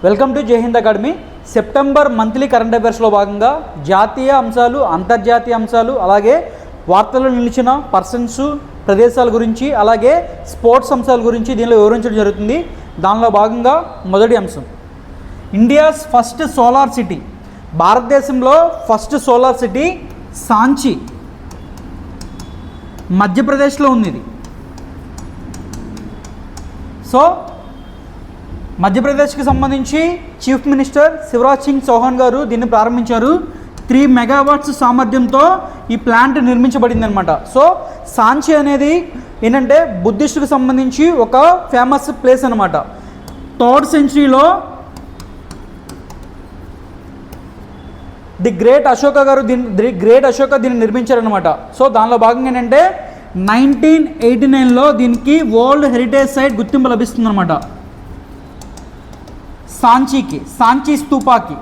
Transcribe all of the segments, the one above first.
Welcome to Jai Hind academy. September monthly current అఫైర్స్లో భాగంగా జాతీయ అంశాలు, అంతర్జాతీయ అంశాలు, అలాగే వార్తల్లో నిలిచిన పర్సన్స్, ప్రదేశాల గురించి, అలాగే స్పోర్ట్స్ అంశాల గురించి దీనిలో వివరించడం జరుగుతుంది. దానిలో భాగంగా మొదటి అంశం, ఇండియాస్ ఫస్ట్ సోలార్ సిటీ. భారతదేశంలో ఫస్ట్ సోలార్ సిటీ సాంచి, మధ్యప్రదేశ్లో ఉంది ఇది. సో మధ్యప్రదేశ్కి సంబంధించి చీఫ్ మినిస్టర్ శివరాజ్ సింగ్ చౌహాన్ గారు దీన్ని ప్రారంభించారు. 3 మెగావాట్స్ సామర్థ్యంతో ఈ ప్లాంట్ నిర్మించబడింది అనమాట. సో సాంచి అనేది ఏంటంటే బుద్ధిస్టుకు సంబంధించి ఒక ఫేమస్ ప్లేస్ అనమాట. 3rd సెంచరీలో ది గ్రేట్ అశోక దీన్ని నిర్మించారనమాట. సో దానిలో భాగంగా ఏంటంటే 1989లో దీనికి వరల్డ్ హెరిటేజ్ సైట్ గుర్తింపు లభిస్తుంది అనమాట. సాంచి స్తూపాకి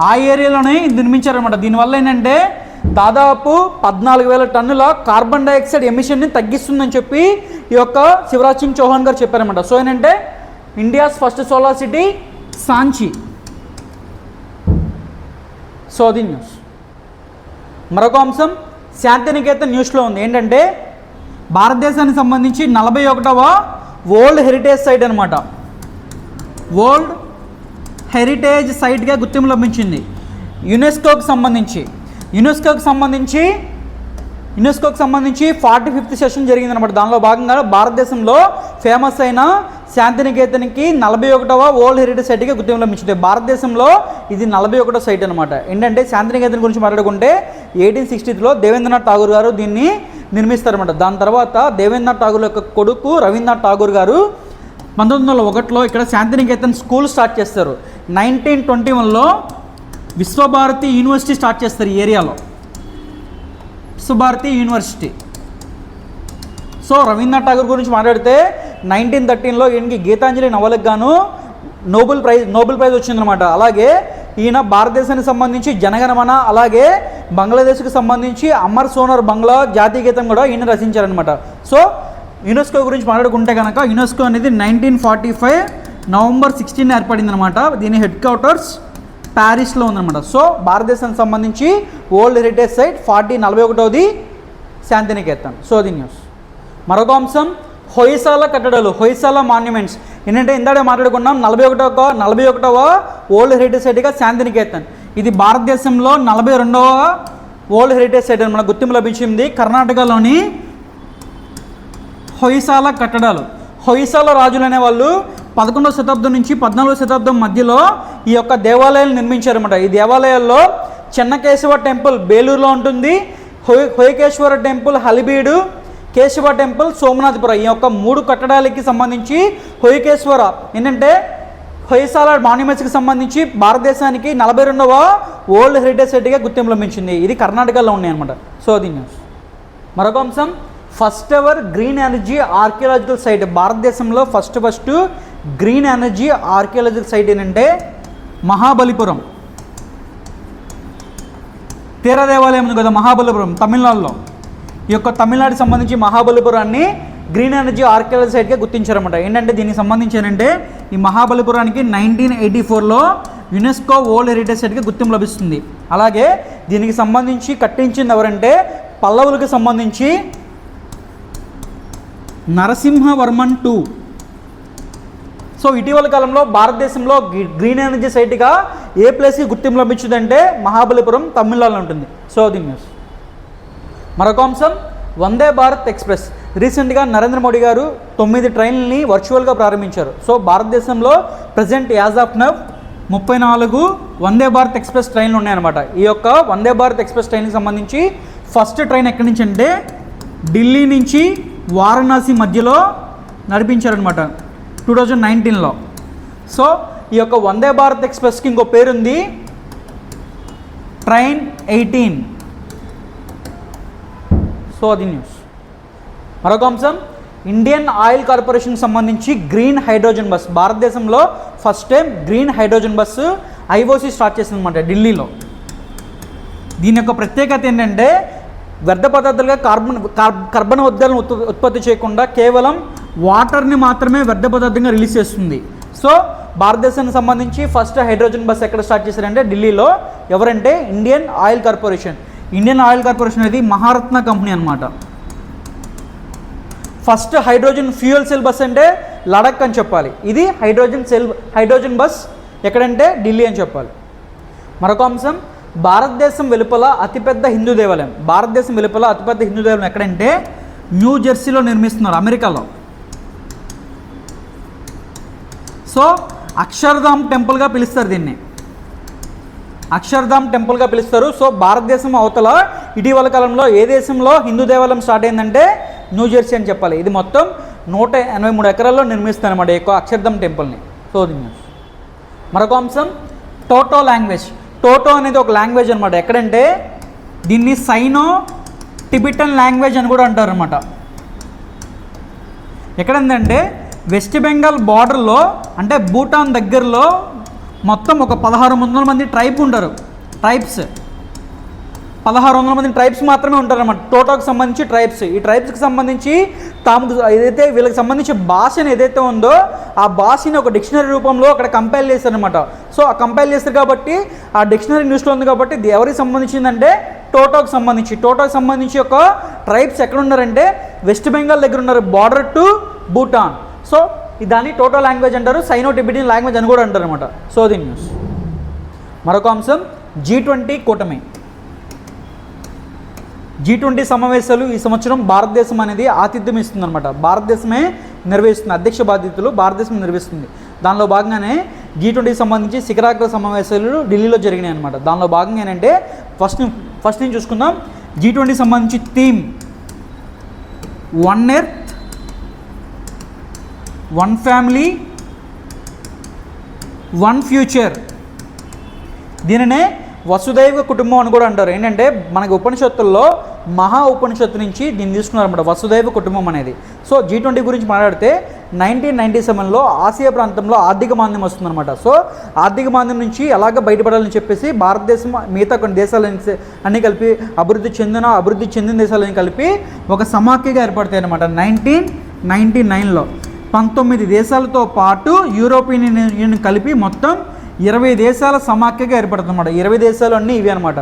ఆ ఏరియాలోనే నిర్మించారనమాట. దీనివల్ల ఏంటంటే దాదాపు 14,000 టన్నుల కార్బన్ డైఆక్సైడ్ ఎమిషన్ని తగ్గిస్తుందని చెప్పి ఈ యొక్క శివరాజ్ సింగ్ చౌహాన్ గారు చెప్పారనమాట. సో ఏంటంటే India's first solar city Sanchi. So అది న్యూస్. మరొక అంశం శాంతినికేతన్ న్యూస్లో ఉంది. ఏంటంటే భారతదేశానికి సంబంధించి 41వ వరల్డ్ హెరిటేజ్ సైట్ అనమాట. వరల్డ్ హెరిటేజ్ సైట్గా గుర్తింపు లభించింది. యునెస్కోకి సంబంధించి 45th సెషన్ జరిగిందనమాట. దానిలో భాగంగా భారతదేశంలో ఫేమస్ అయిన శాంతినికేతన్కి 41వ వరల్డ్ హెరిటేజ్ సైట్గా గుర్తింపు లభించింది. భారతదేశంలో ఇది 41వ సైట్ అనమాట. ఏంటంటే శాంతినికేతన్ గురించి మాట్లాడుకుంటే 1860లో దేవేంద్రనాథ్ ఠాగూర్ గారు దీన్ని నిర్మిస్తారన్నమాట. దాని తర్వాత దేవేంద్రనాథ్ ఠాగూర్ యొక్క కొడుకు రవీంద్రనాథ్ ఠాగూర్ గారు 1901లో ఇక్కడ శాంతినికేతన్ స్కూల్ స్టార్ట్ చేస్తారు. 1921లో విశ్వభారతి యూనివర్సిటీ స్టార్ట్ చేస్తారు ఈ ఏరియాలో, విశ్వభారతి యూనివర్సిటీ. సో రవీంద్రనాథ్ ఠాగూర్ గురించి మాట్లాడితే 1913లో ఈయనకి గీతాంజలి నవలకు గాను నోబెల్ ప్రైజ్ వచ్చిందనమాట. అలాగే ఈయన భారతదేశానికి సంబంధించి జనగణమన, అలాగే బంగ్లాదేశ్కి సంబంధించి అమర్ సోనర్ బంగ్లా జాతీయ గీతం కూడా ఈయన రచించారనమాట. సో యునెస్కో గురించి మాట్లాడుకుంటే కనుక యునెస్కో అనేది 1945 నవంబర్ 16 ఏర్పడింది అనమాట. దీని హెడ్ క్వార్టర్స్ ప్యారిస్లో ఉందన్నమాట. సో భారతదేశానికి సంబంధించి వరల్డ్ హెరిటేజ్ సైట్ 41వది శాంతినికేతన్. సో అది న్యూస్. మరొక అంశం హొయసాల కట్టడాలు, హొయసాల మాన్యుమెంట్స్. ఏంటంటే ఇందాక మాట్లాడుకున్నాం 41వ వరల్డ్ హెరిటేజ్ సైట్గా శాంతినికేతన్. ఇది భారతదేశంలో 42వ వరల్డ్ హెరిటేజ్ సైట్ మనకు గుర్తింపు లభించింది. కర్ణాటకలోని హొయసాల కట్టడాలు. హొయసాల రాజులు అనేవాళ్ళు 11వ శతాబ్దం నుంచి 14వ శతాబ్దం మధ్యలో ఈ యొక్క దేవాలయాలు నిర్మించారన్నమాట. ఈ దేవాలయాల్లో చెన్నకేశవ టెంపుల్ బేలూరులో ఉంటుంది, హొయకేశ్వర టెంపుల్ హలిబీడు, కేశవ టెంపుల్ సోమనాథపురం. ఈ యొక్క 3 కట్టడాలకి సంబంధించి హొయకేశ్వర ఏంటంటే హొయసాల మాన్యుమెంట్స్కి సంబంధించి భారతదేశానికి 42వ వరల్డ్ హెరిటేజ్ సైట్గా గుర్తింపు లభించింది. ఇది కర్ణాటకలో ఉన్నాయన్నమాట. సో అది న్యూస్. మరొక అంశం first ever green energy archaeological site. భారతదేశంలో first green energy archaeological site ఏంటంటే మహాబలిపురం తీర దేవాలయం ఉంది కదా, మహాబలిపురం తమిళనాడులో. ఈ యొక్క తమిళనాడుకి సంబంధించి మహాబలిపురాన్ని గ్రీన్ ఎనర్జీ ఆర్కియాలజీ సైట్గా గుర్తించారన్నమాట. ఏంటంటే దీనికి సంబంధించి ఏంటంటే ఈ మహాబలిపురానికి 1984లో యునెస్కో వరల్డ్ హెరిటేజ్ సైట్గా గుర్తింపు లభిస్తుంది. అలాగే దీనికి సంబంధించి కట్టించింది ఎవరంటే పల్లవులకు సంబంధించి నరసింహవర్మన్ II. సో ఇటీవల కాలంలో భారతదేశంలో గ్రీన్ ఎనర్జీ సైట్గా ఏ ప్లేస్కి గుర్తింపు లభించిందంటే మహాబలిపురం తమిళనాడులో ఉంటుంది. సో అది న్యూస్. మరొక అంశం వందే భారత్ ఎక్స్ప్రెస్. రీసెంట్గా నరేంద్ర మోడీ గారు 9 ట్రైన్లని వర్చువల్గా ప్రారంభించారు. సో భారతదేశంలో present as of now 34 Vande Bharat express ట్రైన్లు ఉన్నాయన్నమాట. ఈ యొక్క వందే భారత్ ఎక్స్ప్రెస్ ట్రైన్కి సంబంధించి ఫస్ట్ ట్రైన్ ఎక్కడి నుంచి అంటే ఢిల్లీ నుంచి వారణాసి మధ్యలో నడిపించారనమాట 2019లో. సో ఈ యొక్క వందే భారత్ ఎక్స్ప్రెస్కి ఇంకో పేరుంది ట్రైన్ 18. సో అది న్యూస్. మరొక అంశం ఇండియన్ ఆయిల్ కార్పొరేషన్కి సంబంధించి గ్రీన్ హైడ్రోజన్ బస్. భారతదేశంలో first time green hydrogen bus IOC start చేసిందన్నమాట ఢిల్లీలో. దీని యొక్క ప్రత్యేకత ఏంటంటే వ్యర్థ పదార్థాలుగా కార్బన్ ఉద్గారాలను ఉత్పత్తి చేయకుండా కేవలం వాటర్ని మాత్రమే వ్యర్థ పదార్థంగా రిలీజ్ చేస్తుంది. సో భారతదేశానికి సంబంధించి ఫస్ట్ హైడ్రోజన్ బస్ ఎక్కడ స్టార్ట్ చేశారంటే ఢిల్లీలో. ఎవరంటే Indian oil corporation. Indian oil corporation అనేది మహారత్న కంపెనీ అనమాట. First hydrogen fuel cell bus అంటే లడక్ అని చెప్పాలి. ఇది హైడ్రోజన్ బస్ ఎక్కడంటే ఢిల్లీ అని చెప్పాలి. మరొక అంశం, భారతదేశం వెలుపల అతిపెద్ద హిందూ దేవాలయం. భారతదేశం వెలుపల అతిపెద్ద హిందూ దేవాలయం ఎక్కడంటే న్యూ జెర్సీలో నిర్మిస్తున్నారు, అమెరికాలో. సో అక్షర్ధామ్ టెంపుల్గా పిలుస్తారు దీన్ని, అక్షర్ధామ్ టెంపుల్గా పిలుస్తారు. సో భారతదేశం అవతల ఇటీవల కాలంలో ఏ దేశంలో హిందూ దేవాలయం స్టార్ట్ అయిందంటే న్యూ జెర్సీ అని చెప్పాలి. ఇది మొత్తం 183 ఎకరాల్లో నిర్మిస్తారు అన్నమాట ఈ యొక్క అక్షర్ధామ్ టెంపుల్ని. సో మరొక అంశం, టోటో లాంగ్వేజ్. టోటో అనేది ఒక లాంగ్వేజ్ అనమాట. ఎక్కడంటే దీన్ని సైనో టిబిటన్ లాంగ్వేజ్ అని కూడా అంటారు అనమాట. ఎక్కడంటే వెస్ట్ బెంగాల్ బార్డర్లో, అంటే భూటాన్ దగ్గరలో మొత్తం ఒక 1600 మంది ట్రైబ్ ఉంటారు. ట్రైబ్స్ 1600 మంది ట్రైబ్స్ మాత్రమే ఉంటారన్నమాట టోటోకి సంబంధించి ట్రైబ్స్. ఈ ట్రైబ్స్కి సంబంధించి తాము ఏదైతే వీళ్ళకి సంబంధించి భాషను ఏదైతే ఉందో ఆ భాషని ఒక డిక్షనరీ రూపంలో అక్కడ కంపైల్ చేశారనమాట. సో ఆ కంపైల్ చేస్తారు కాబట్టి ఆ డిక్షనరీ న్యూస్లో ఉంది కాబట్టి ఇది ఎవరికి సంబంధించిందంటే టోటోకి సంబంధించి ఒక ట్రైబ్స్ ఎక్కడ ఉన్నారంటే వెస్ట్ బెంగాల్ దగ్గర ఉన్నారు, బార్డర్ టు భూటాన్. సో దాన్ని టోటో లాంగ్వేజ్ అంటారు, సైనో టిబెటియన్ లాంగ్వేజ్ అని కూడా అంటారు అనమాట. So the news. మరొక అంశం, G20 కూటమి. G20 సమావేశాలు ఈ సంవత్సరం భారతదేశం అనేది ఆతిథ్యం ఇస్తుందన్నమాట. భారతదేశమే నిర్వహిస్తుంది, అధ్యక్ష బాధ్యతలు భారతదేశం నిర్వహిస్తుంది. దానిలో భాగంగానే G20 సంబంధించి శిఖరాగ్ర సమావేశాలు ఢిల్లీలో జరిగినాయి అనమాట. దానిలో భాగంగా ఏంటంటే ఫస్ట్ నేను చూసుకుందాం. G20 సంబంధించి theme one earth, one family, one future. దీనినే వసుదైవ కుటుంబం అని కూడా అంటారు. ఏంటంటే మనకి ఉపనిషత్తుల్లో మహా ఉపనిషత్తు నుంచి దీన్ని తీసుకున్నారన్నమాట, వసుదైవ కుటుంబం అనేది. సో G20 గురించి మాట్లాడితే 1997లో ఆసియా ప్రాంతంలో ఆర్థిక మాంద్యం వస్తుందన్నమాట. సో ఆర్థిక మాంద్యం నుంచి ఎలాగ బయటపడాలని చెప్పేసి భారతదేశం మిగతా కొన్ని దేశాలని అన్నీ కలిపి అభివృద్ధి చెందిన దేశాలని కలిపి ఒక సమాఖ్యగా ఏర్పడతాయి అన్నమాట. 1999లో 19 దేశాలతో పాటు యూరోపియన్ యూనియన్ కలిపి మొత్తం 20 దేశాల సమాఖ్యగా ఏర్పడుతుంది అన్నమాట. 20 దేశాలు అన్నీ ఇవి అనమాట.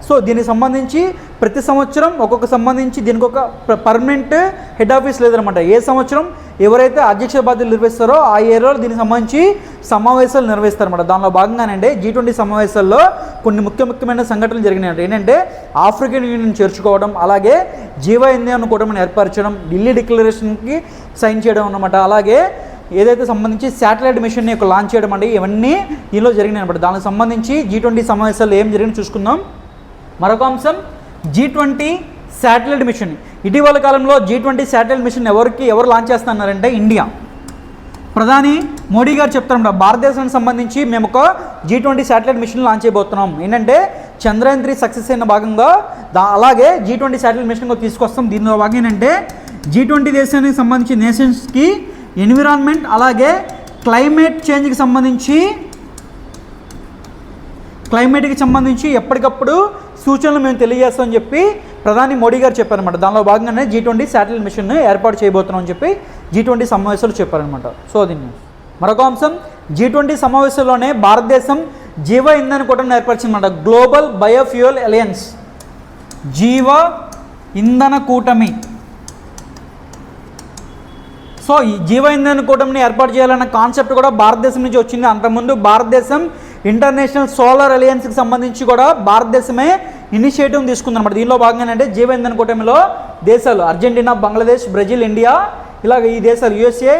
సో దీనికి సంబంధించి ప్రతి సంవత్సరం ఒక్కొక్క సంబంధించి దీనికి ఒక పర్మనెంట్ హెడ్ ఆఫీస్ లేదనమాట. ఏ సంవత్సరం ఎవరైతే అధ్యక్ష బాధ్యతలు నిర్వహిస్తారో ఆ ఏరియాలో దీనికి సంబంధించి సమావేశాలు నిర్వహిస్తారన్నమాట. దానిలో భాగంగానంటే G20 సమావేశాల్లో కొన్ని ముఖ్యమైన సంఘటనలు జరిగినాయి. ఏంటంటే ఆఫ్రికన్ యూనియన్ చేర్చుకోవడం, అలాగే జీవ ఇంధన కూటమిని ఏర్పరచడం, ఢిల్లీ డిక్లరేషన్కి సైన్ చేయడం అన్నమాట. అలాగే ఏదైతే సంబంధించి శాటిలైట్ మిషన్ యొక్క లాంచ్ చేయడం అంటే ఇవన్నీ దీనిలో జరిగినాయి అనమాట. దానికి సంబంధించి G20 సమావేశాల్లో ఏం జరిగింది చూసుకుందాం. మరొక అంశం, G20 శాటిలైట్ మిషన్. ఇటీవల కాలంలో G20 శాటిలైట్ మిషన్ ఎవరు లాంచ్ చేస్తున్నారంటే ఇండియా. ప్రధాని మోడీ గారు చెప్తారన్నమాట, భారతదేశానికి సంబంధించి మేము ఒక G20 శాటిలైట్ మిషన్ లాంచ్ చేయబోతున్నాం. ఏంటంటే చంద్రయాన్ 3 సక్సెస్ అయిన భాగంగా అలాగే G20 శాటిలైట్ మిషన్ తీసుకొస్తాం. దీనిలో భాగంగా ఏంటంటే G20 దేశానికి సంబంధించి నేషన్స్కి ఎన్విరాన్మెంట్ అలాగే క్లైమేట్ చేంజ్కి సంబంధించి ఎప్పటికప్పుడు సూచనలు మేము తెలియజేస్తామని చెప్పి ప్రధాని మోడీ గారు చెప్పారనమాట. దానిలో భాగంగానే G20 శాటిలైట్ మిషన్ ఏర్పాటు చేయబోతున్నామని చెప్పి G20 సమావేశాలు చెప్పారనమాట. సో దీన్ని మరొక అంశం, G20 సమావేశంలోనే భారతదేశం జీవ ఇంధన కూటమిని ఏర్పరిచిందన్నమాట. గ్లోబల్ బయోఫ్యూయల్ అలయన్స్, జీవ ఇంధన కూటమి. సో ఈ జీవ ఇంధన కూటమిని ఏర్పాటు చేయాలన్న కాన్సెప్ట్ కూడా భారతదేశం నుంచి వచ్చింది. అంతకుముందు భారతదేశం ఇంటర్నేషనల్ సోలార్ అలయన్స్కి సంబంధించి కూడా భారతదేశమే ఇనిషియేటివ్ తీసుకుందన్నమాట. దీనిలో భాగంగా అంటే జీవ ఇంధన కూటమిలో దేశాలు అర్జెంటీనా, బంగ్లాదేశ్, బ్రెజిల్, ఇండియా, ఇలాగ ఈ దేశాలు USA,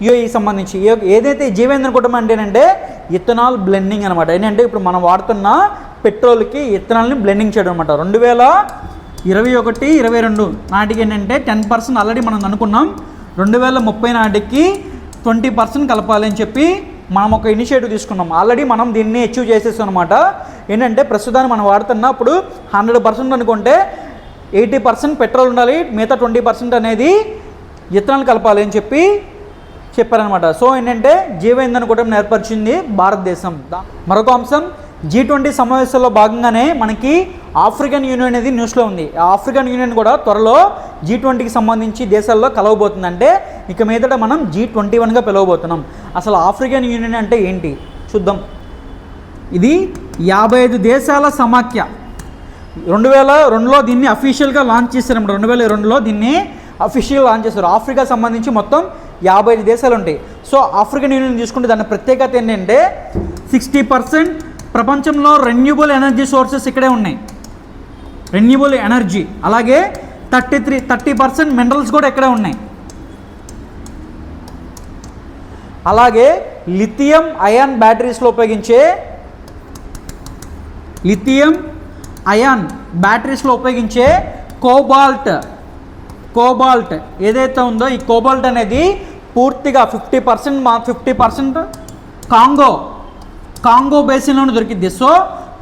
UAE సంబంధించి ఏదైతే జీవ ఇంధన కూటమి అంటేనంటే ఇథనాల్ బ్లెండింగ్ అనమాట. ఏంటంటే ఇప్పుడు మనం వాడుతున్న పెట్రోల్కి ఇథనాల్ని బ్లెండింగ్ చేయడం అనమాట. 2021-22 నాటికి ఏంటంటే 10% ఆల్రెడీ మనం అనుకున్నాం. 2030 నాటికి 20% కలపాలి అని చెప్పి మనం ఒక ఇనిషియేటివ్ తీసుకున్నాం. ఆల్రెడీ మనం దీన్ని అచీవ్ చేసేసాం అనమాట. ఏంటంటే ప్రస్తుతాన్ని మనం వాడుతున్నప్పుడు 100% అనుకుంటే 80% పెట్రోల్ ఉండాలి, మిగతా 20% అనేది ఇథనాల్ కలపాలి అని చెప్పి చెప్పారనమాట. సో ఏంటంటే జీవ ఇంధన కూటమిని ఏర్పరిచింది భారతదేశం. మరొక అంశం, G20 సమావేశాల్లో భాగంగానే మనకి ఆఫ్రికన్ యూనియన్ అనేది న్యూస్లో ఉంది. ఆ ఆఫ్రికన్ యూనియన్ కూడా త్వరలో G20కి సంబంధించి దేశాల్లో కలవబోతుంది. అంటే ఇక మీదట మనం G21గా పిలవబోతున్నాం. అసలు ఆఫ్రికన్ యూనియన్ అంటే ఏంటి చూద్దాం. ఇది 55 దేశాల సమాఖ్య. 2002లో దీన్ని అఫీషియల్గా లాంచ్ చేశారన్నమాట. 2002లో దీన్ని అఫీషియల్గా లాంచ్ చేశారు. ఆఫ్రికా సంబంధించి మొత్తం 55 దేశాలు ఉంటాయి. సో ఆఫ్రికన్ యూనియన్ తీసుకుంటే దాని ప్రత్యేకత ఏంటంటే 60% ప్రపంచంలో రెన్యూబుల్ ఎనర్జీ సోర్సెస్ ఇక్కడే ఉన్నాయి, రెన్యూబుల్ ఎనర్జీ. అలాగే 30% మినరల్స్ కూడా ఇక్కడే ఉన్నాయి. అలాగే లిథియం అయాన్ బ్యాటరీస్లో ఉపయోగించే కోబాల్ట్ ఏదైతే ఉందో ఈ కోబాల్ట్ అనేది పూర్తిగా 50% కాంగో బేసిన్లోనే దొరికింది. సో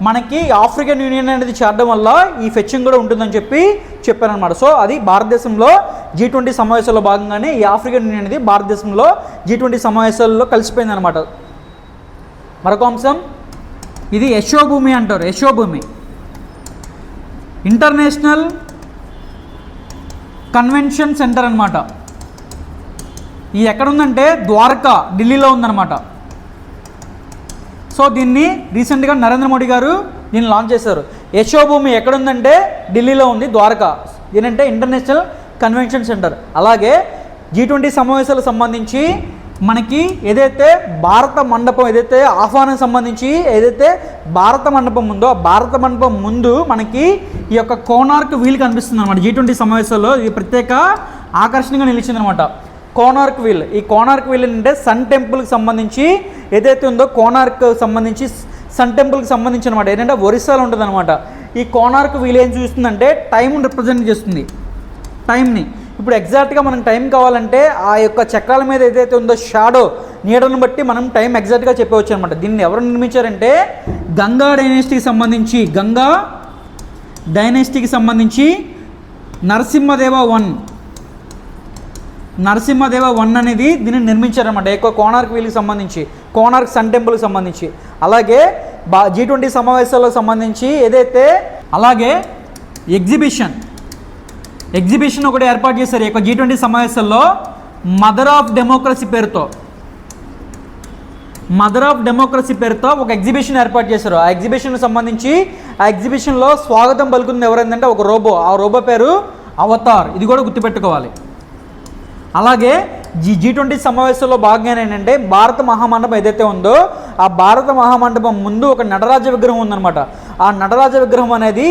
మనకి ఆఫ్రికన్ యూనియన్ అనేది చేరడం వల్ల ఈ ఫెచ్చింగ్ కూడా ఉంటుందని చెప్పారనమాట. సో అది భారతదేశంలో G20 సమావేశాల్లో భాగంగానే ఈ ఆఫ్రికన్ యూనియన్ అనేది భారతదేశంలో G20 సమావేశాల్లో కలిసిపోయింది అనమాట. మరొక అంశం, ఇది యశోభూమి అంటారు. యశోభూమి ఇంటర్నేషనల్ కన్వెన్షన్ సెంటర్ అనమాట. ఇది ఎక్కడుందంటే ద్వారకా, ఢిల్లీలో ఉందన్నమాట. సో దీన్ని రీసెంట్గా నరేంద్ర మోడీ గారు దీన్ని లాంచ్ చేశారు. యశోభూమి ఎక్కడుందంటే ఢిల్లీలో ఉంది, ద్వారకా. దీనంటే ఇంటర్నేషనల్ కన్వెన్షన్ సెంటర్. అలాగే G20 సమావేశాలకు సంబంధించి మనకి ఏదైతే భారత మండపం, ఏదైతే ఆహ్వానం సంబంధించి ఏదైతే భారత మండపం ఉందో ఆ భారత మండపం ముందు మనకి ఈ యొక్క కోనార్క్ వీల్ కనిపిస్తుంది అనమాట. G20 సమావేశాల్లో ఇది ప్రత్యేక ఆకర్షణగా నిలిచింది అనమాట. కోనార్క్ వీల్, ఈ కోనార్క్ వీల్ అంటే సన్ టెంపుల్కి సంబంధించి ఏదైతే ఉందో కోనార్క్ సంబంధించి సన్ టెంపుల్కి సంబంధించి అనమాట. ఏంటంటే ఒరిస్సాలో ఉంటుంది అనమాట. ఈ కోనార్క్ వీల్ ఏం చూస్తుందంటే టైంని రిప్రజెంట్ చేస్తుంది, టైంని. ఇప్పుడు ఎగ్జాక్ట్గా మనం టైం కావాలంటే ఆ యొక్క చక్రాల మీద ఏదైతే ఉందో షాడో, నీడను బట్టి మనం టైం ఎగ్జాక్ట్గా చెప్పవచ్చు అనమాట. దీన్ని ఎవరు నిర్మించారంటే గంగా డైనాసిటీకి సంబంధించి నరసింహదేవ వన్ అనేది దీన్ని నిర్మించారన్నమాట. ఎక్కువ కోనార్క్ వీల్కి సంబంధించి, కోనార్క్ సన్ టెంపుల్కి సంబంధించి. అలాగే G20 సమావేశాలకు సంబంధించి ఏదైతే, అలాగే ఎగ్జిబిషన్ ఒకటి ఏర్పాటు చేశారు ఈ యొక్క G20 సమావేశాల్లో. మదర్ ఆఫ్ డెమోక్రసీ పేరుతో ఒక ఎగ్జిబిషన్ ఏర్పాటు చేశారు. ఆ ఎగ్జిబిషన్కి సంబంధించి ఆ ఎగ్జిబిషన్లో స్వాగతం పలుకుతుంది ఎవరైందంటే ఒక రోబో. ఆ రోబో పేరు అవతార్. ఇది కూడా గుర్తుపెట్టుకోవాలి. అలాగే G20 సమావేశంలో భాగంగా ఏంటంటే భారత మహామండపం ఏదైతే ఉందో ఆ భారత మహామండపం ముందు ఒక నటరాజ విగ్రహం ఉందన్నమాట. ఆ నటరాజ విగ్రహం అనేది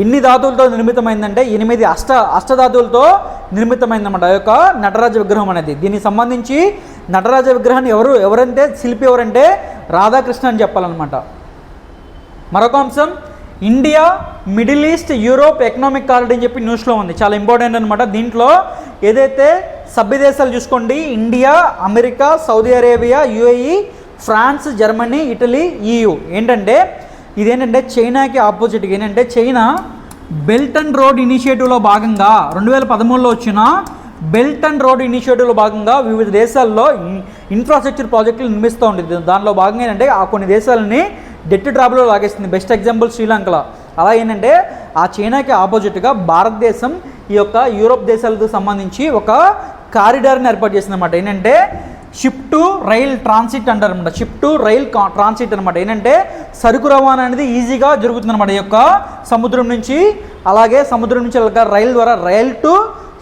ఎన్ని ధాతువులతో నిర్మితమైందంటే 8 అష్టధాతువులతో నిర్మితమైందన్నమాట ఆ యొక్క నటరాజ విగ్రహం అనేది. దీనికి సంబంధించి నటరాజ విగ్రహాన్ని ఎవరంటే శిల్పి ఎవరంటే రాధాకృష్ణ అని చెప్పాలన్నమాట. మరొక అంశం, India middle east Europe economic corridor అని చెప్పి న్యూస్లో ఉంది. చాలా ఇంపార్టెంట్ అనమాట. దీంట్లో ఏదైతే సభ్య దేశాలు చూసుకోండి, India, America, Saudi Arabia, UAE, France, Germany, Italy, EU. ఏంటంటే ఇదేంటంటే చైనాకి ఆపోజిట్గా ఏంటంటే చైనా బెల్ట్ అండ్ రోడ్ ఇనిషియేటివ్లో భాగంగా 2013లో వచ్చిన బెల్ట్ అండ్ రోడ్ ఇనిషియేటివ్లో భాగంగా వివిధ దేశాల్లో ఇన్ఫ్రాస్ట్రక్చర్ ప్రాజెక్టులు నిర్మిస్తూ ఉంటుంది. దానిలో భాగంగా ఏంటంటే ఆ కొన్ని దేశాలని డెట్ ట్రాప్లో లాగేస్తుంది. బెస్ట్ ఎగ్జాంపుల్ శ్రీలంకలో. అలా ఏంటంటే ఆ చైనాకి ఆపోజిట్గా భారతదేశం ఈ యొక్క యూరోప్ దేశాలకు సంబంధించి ఒక కారిడార్ని ఏర్పాటు చేసింది అనమాట. ఏంటంటే షిప్ టు రైల్ ట్రాన్సిట్ అంటారు అనమాట. షిప్ టు రైల్ ట్రాన్సిట్ అనమాట. ఏంటంటే సరుకు రవాణా అనేది ఈజీగా జరుగుతుంది అనమాట ఈ యొక్క సముద్రం నుంచి. అలాగే సముద్రం నుంచి రైలు ద్వారా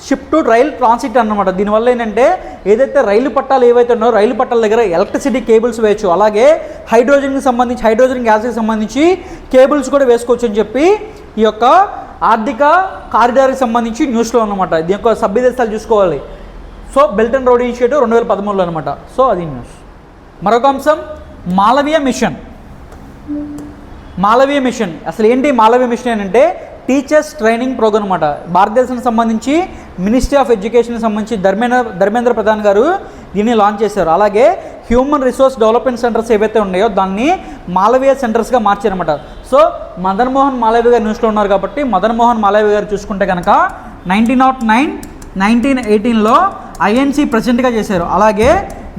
షిప్ టు రైల్ ట్రాన్సిట్ అన్నమాట. దీనివల్ల ఏంటంటే ఏదైతే రైలు పట్టాలు ఏవైతే ఉన్నాయో రైలు పట్టాల దగ్గర ఎలక్ట్రిసిటీ కేబుల్స్ వేయచ్చు. అలాగే హైడ్రోజన్ గ్యాస్కి సంబంధించి కేబుల్స్ కూడా వేసుకోవచ్చు అని చెప్పి ఈ యొక్క ఆర్థిక కారిడార్కి సంబంధించి న్యూస్లో అన్నమాట. దీని యొక్క సభ్య దేశాలు చూసుకోవాలి. So belt and road initiative 2013లో అనమాట. సో అది న్యూస్. మరొక అంశం, మాలవీయ మిషన్. అసలు ఏంటి మాలవీయ మిషన్ అంటే టీచర్స్ ట్రైనింగ్ ప్రోగ్రామ్ అనమాట. భారతదేశానికి సంబంధించి మినిస్ట్రీ ఆఫ్ ఎడ్యుకేషన్కి సంబంధించి ధర్మేంద్ర ప్రధాన్ గారు దీన్ని లాంచ్ చేశారు. అలాగే హ్యూమన్ రిసోర్స్ డెవలప్మెంట్ సెంటర్స్ ఏవైతే ఉన్నాయో దాన్ని మాలవీయ సెంటర్స్గా మార్చారన్నమాట. సో మదన్ మోహన్ మాలవీయ గారు న్యూస్లో ఉన్నారు కాబట్టి మదన్ మోహన్ మాలవీయ గారు చూసుకుంటే కనుక 1909, 1918లో INC ప్రెసిడెంట్గా చేశారు. అలాగే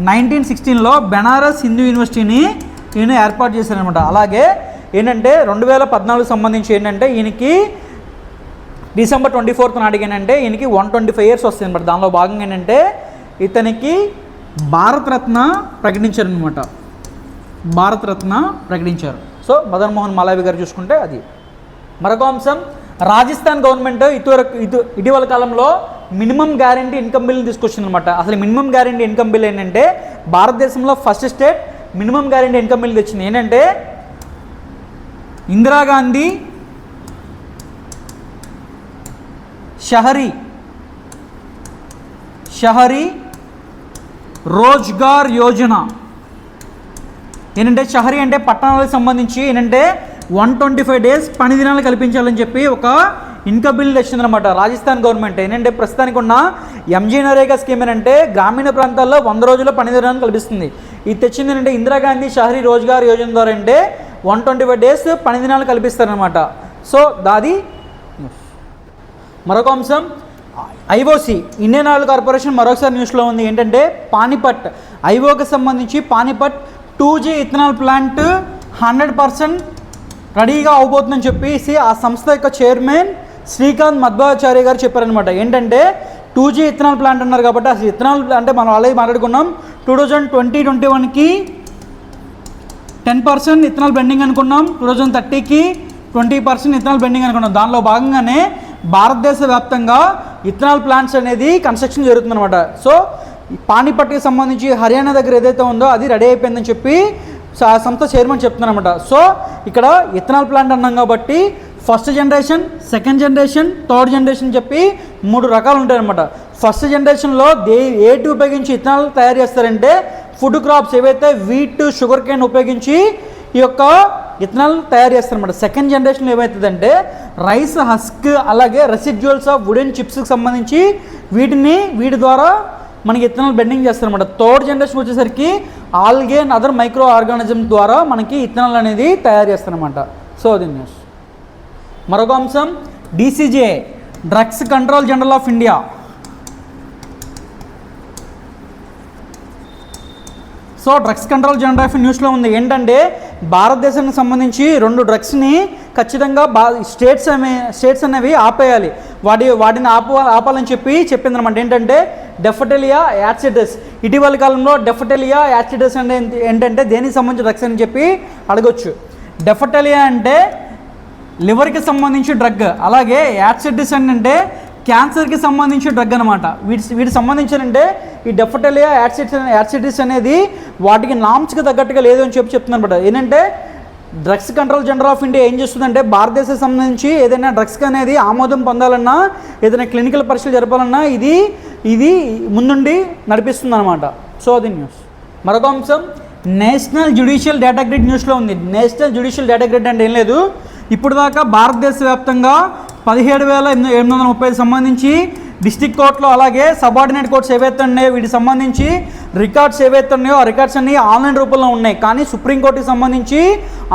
1916లో బెనారస్ హిందూ యూనివర్సిటీని ఈయన ఏర్పాటు చేశారనమాట. అలాగే ఏంటంటే 2014 సంబంధించి ఏంటంటే ఈయనకి December 24 నాటికి ఏంటంటే ఈయనకి 125 years వస్తుంది అనమాట. దానిలో భాగంగా ఏంటంటే ఇతనికి భారతరత్న ప్రకటించారనమాట. భారతరత్న ప్రకటించారు. సో మదన్ మోహన్ మాలవీయ గారు చూసుకుంటే అది. మరొక అంశం, రాజస్థాన్ గవర్నమెంట్ ఇటీవల కాలంలో మినిమం గ్యారంటీ ఇన్కమ్ బిల్ని తీసుకొచ్చింది అనమాట. అసలు మినిమం గ్యారంటీ ఇన్కమ్ బిల్ ఏంటంటే భారతదేశంలో first state minimum guarantee income bill తెచ్చింది. ఏంటంటే ఇందిరాగాంధీ షహరీ రోజ్గార్ యోజన. ఏంటంటే షహరీ అంటే పట్టణాలకు సంబంధించి ఏంటంటే 125 days పని దినాలు కల్పించాలని చెప్పి ఒక ఇన్కమ్ బిల్ తెచ్చిందనమాట రాజస్థాన్ గవర్నమెంట్. ఏంటంటే ప్రస్తుతానికి ఉన్న ఎంజీ నరేగా స్కీమ్ ఏంటంటే గ్రామీణ ప్రాంతాల్లో 100 రోజుల పని దినాలను కల్పిస్తుంది. ఇది తెచ్చింది ఏంటంటే ఇందిరాగాంధీ షహరీ రోజ్గార్ యోజన ద్వారా అంటే 125 days పని దినాలు కల్పిస్తారనమాట. సో దాది. మరొక అంశం, ఐఓసి ఇండియన్ ఆయిల్ కార్పొరేషన్ మరొకసారి న్యూస్లో ఉంది. ఏంటంటే పానిపట్ ఐఓకి సంబంధించి పానిపట్ 2G ఇథనాల్ ప్లాంట్ 100% రెడీగా అవబోతుందని చెప్పేసి ఆ సంస్థ యొక్క చైర్మన్ శ్రీకాంత్ మధ్వాచార్య గారు చెప్పారనమాట. ఏంటంటే 2G ఇథనాల్ ప్లాంట్ అన్నారు కాబట్టి అసలు ఇథనాల్ అంటే మనం ఆల్రెడీ మాట్లాడుకున్నాం. 2020-21కి 10% ఇథనాల్ బెండింగ్ అనుకున్నాం, 2030కి 20% ఇథనాల్ బెండింగ్ అనుకున్నాం. దానిలో భాగంగానే భారతదేశ వ్యాప్తంగా ఇథనాల్ ప్లాంట్స్ అనేది కన్స్ట్రక్షన్ జరుగుతుందన్నమాట. సో పానిపట్కి సంబంధించి హర్యానా దగ్గర ఏదైతే ఉందో అది రెడీ అయిపోయిందని చెప్పి సంస్థ చైర్మన్ చెప్తున్నారన్నమాట. సో ఇక్కడ ఇథనాల్ ప్లాంట్ అన్నాం కాబట్టి first generation, second generation, third generation చెప్పి 3 రకాలు ఉంటాయన్నమాట. ఫస్ట్ జనరేషన్లో ఏటి ఉపయోగించి ఇథనాల్ తయారు చేస్తారంటే ఫుడ్ క్రాప్స్ ఏవైతే వీట్, షుగర్ కేన్ ఉపయోగించి ఈ యొక్క ఇథనాల్ తయారు చేస్తారన్నమాట. సెకండ్ జనరేషన్ ఏమవుతుందంటే రైస్ హస్క్ అలాగే రెసిడ్యువల్స్ ఆఫ్ వుడెన్ చిప్స్కి సంబంధించి వీటి ద్వారా మనకి ఇథనాల్ బెండింగ్ చేస్తారన్నమాట. థర్డ్ జనరేషన్ వచ్చేసరికి algae and other micro organism ద్వారా మనకి ఇథనాల్ అనేది తయారు చేస్తారన్నమాట. సో అది న్యూస్. మరొక అంశం, DCGI drugs control general of India. So drugs control general of న్యూస్లో ఉంది. ఏంటంటే భారతదేశానికి సంబంధించి 2 డ్రగ్స్ని ఖచ్చితంగా స్టేట్స్ అనేవి ఆపేయాలి, వాటిని ఆపాలని చెప్పిందనమాట. ఏంటంటే డెఫటెలియా యాసిడస్. ఇటీవల కాలంలో డెఫటెలియా యాసిడస్ అంటే ఏంటంటే దేనికి సంబంధించిన డ్రగ్స్ అని చెప్పి అడగొచ్చు. డెఫటెలియా అంటే లివర్కి సంబంధించి డ్రగ్, అలాగే యాసిడస్ అంటే క్యాన్సర్కి సంబంధించి డ్రగ్ అనమాట. వీటికి సంబంధించారంటే ఈ డెఫటెలియా యాసిడిస్ అనేది వాటికి నామ్స్కి తగ్గట్టుగా లేదు అని చెప్తున్నాను అనమాట. ఏంటంటే drugs control general of India ఏం చేస్తుందంటే భారతదేశం సంబంధించి ఏదైనా డ్రగ్స్కి అనేది ఆమోదం పొందాలన్నా ఏదైనా క్లినికల్ పరీక్షలు జరపాలన్నా ఇది ముందుండి నడిపిస్తుంది అనమాట. సో అది న్యూస్. మరొక అంశం, నేషనల్ జ్యుడిషియల్ డేటా గ్రిడ్ న్యూస్లో ఉంది. నేషనల్ జ్యుడిషియల్ డేటా గ్రిడ్ అంటే ఏం లేదు, ఇప్పుడు దాకా భారతదేశ వ్యాప్తంగా 17,835 సంబంధించి డిస్ట్రిక్ట్ కోర్టులో అలాగే సబార్డినేట్ కోర్ట్స్ ఏవైతే ఉన్నాయో వీటికి సంబంధించి రికార్డ్స్ ఏవైతే ఉన్నాయో ఆ రికార్డ్స్ అన్నీ ఆన్లైన్ రూపంలో ఉన్నాయి. కానీ సుప్రీంకోర్టుకి సంబంధించి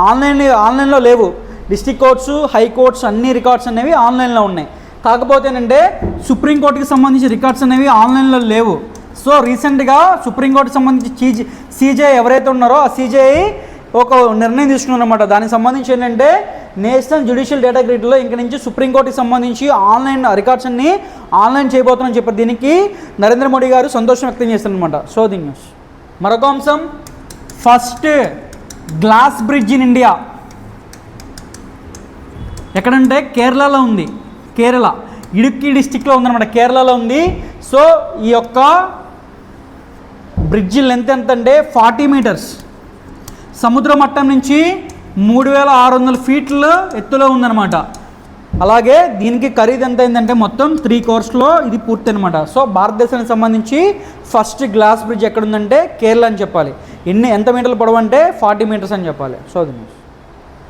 ఆన్లైన్లో లేవు. డిస్ట్రిక్ట్ కోర్ట్స్, హైకోర్ట్స్ అన్ని రికార్డ్స్ అనేవి ఆన్లైన్లో ఉన్నాయి. కాకపోతే ఏంటంటే సుప్రీంకోర్టుకి సంబంధించి రికార్డ్స్ అనేవి ఆన్లైన్లో లేవు. సో రీసెంట్గా సుప్రీంకోర్టుకి సంబంధించి CJI ఎవరైతే ఉన్నారో ఆ CJI ఒక నిర్ణయం తీసుకున్నారన్నమాట. దానికి సంబంధించి ఏంటంటే నేషనల్ జ్యుడిషియల్ డేటా గ్రిడ్లో ఇంక నుంచి సుప్రీంకోర్టుకి సంబంధించి ఆన్లైన్ రికార్డ్స్ అన్ని ఆన్లైన్ చేయబోతున్నారని చెప్పారు. దీనికి నరేంద్ర మోడీ గారు సంతోషం వ్యక్తం చేస్తారనమాట. So the news. మరొక అంశం, first glass bridge in India ఎక్కడంటే కేరళలో ఉంది. కేరళ ఇడుక్కి డిస్టిక్లో ఉందన్నమాట, కేరళలో ఉంది. సో ఈ యొక్క బ్రిడ్జ్ లెంత్ ఎంత అంటే 40 meters, సముద్ర మట్టం నుంచి 3,600 feet ఎత్తులో ఉందన్నమాట. అలాగే దీనికి ఖరీదు ఎంత అయిందంటే మొత్తం 3 crores ఇది పూర్తి అనమాట. సో భారతదేశానికి సంబంధించి ఫస్ట్ గ్లాస్ బ్రిడ్జ్ ఎక్కడ ఉందంటే కేరళ అని చెప్పాలి. ఎంత మీటర్లు పొడవు అంటే 40 meters అని చెప్పాలి. సో అది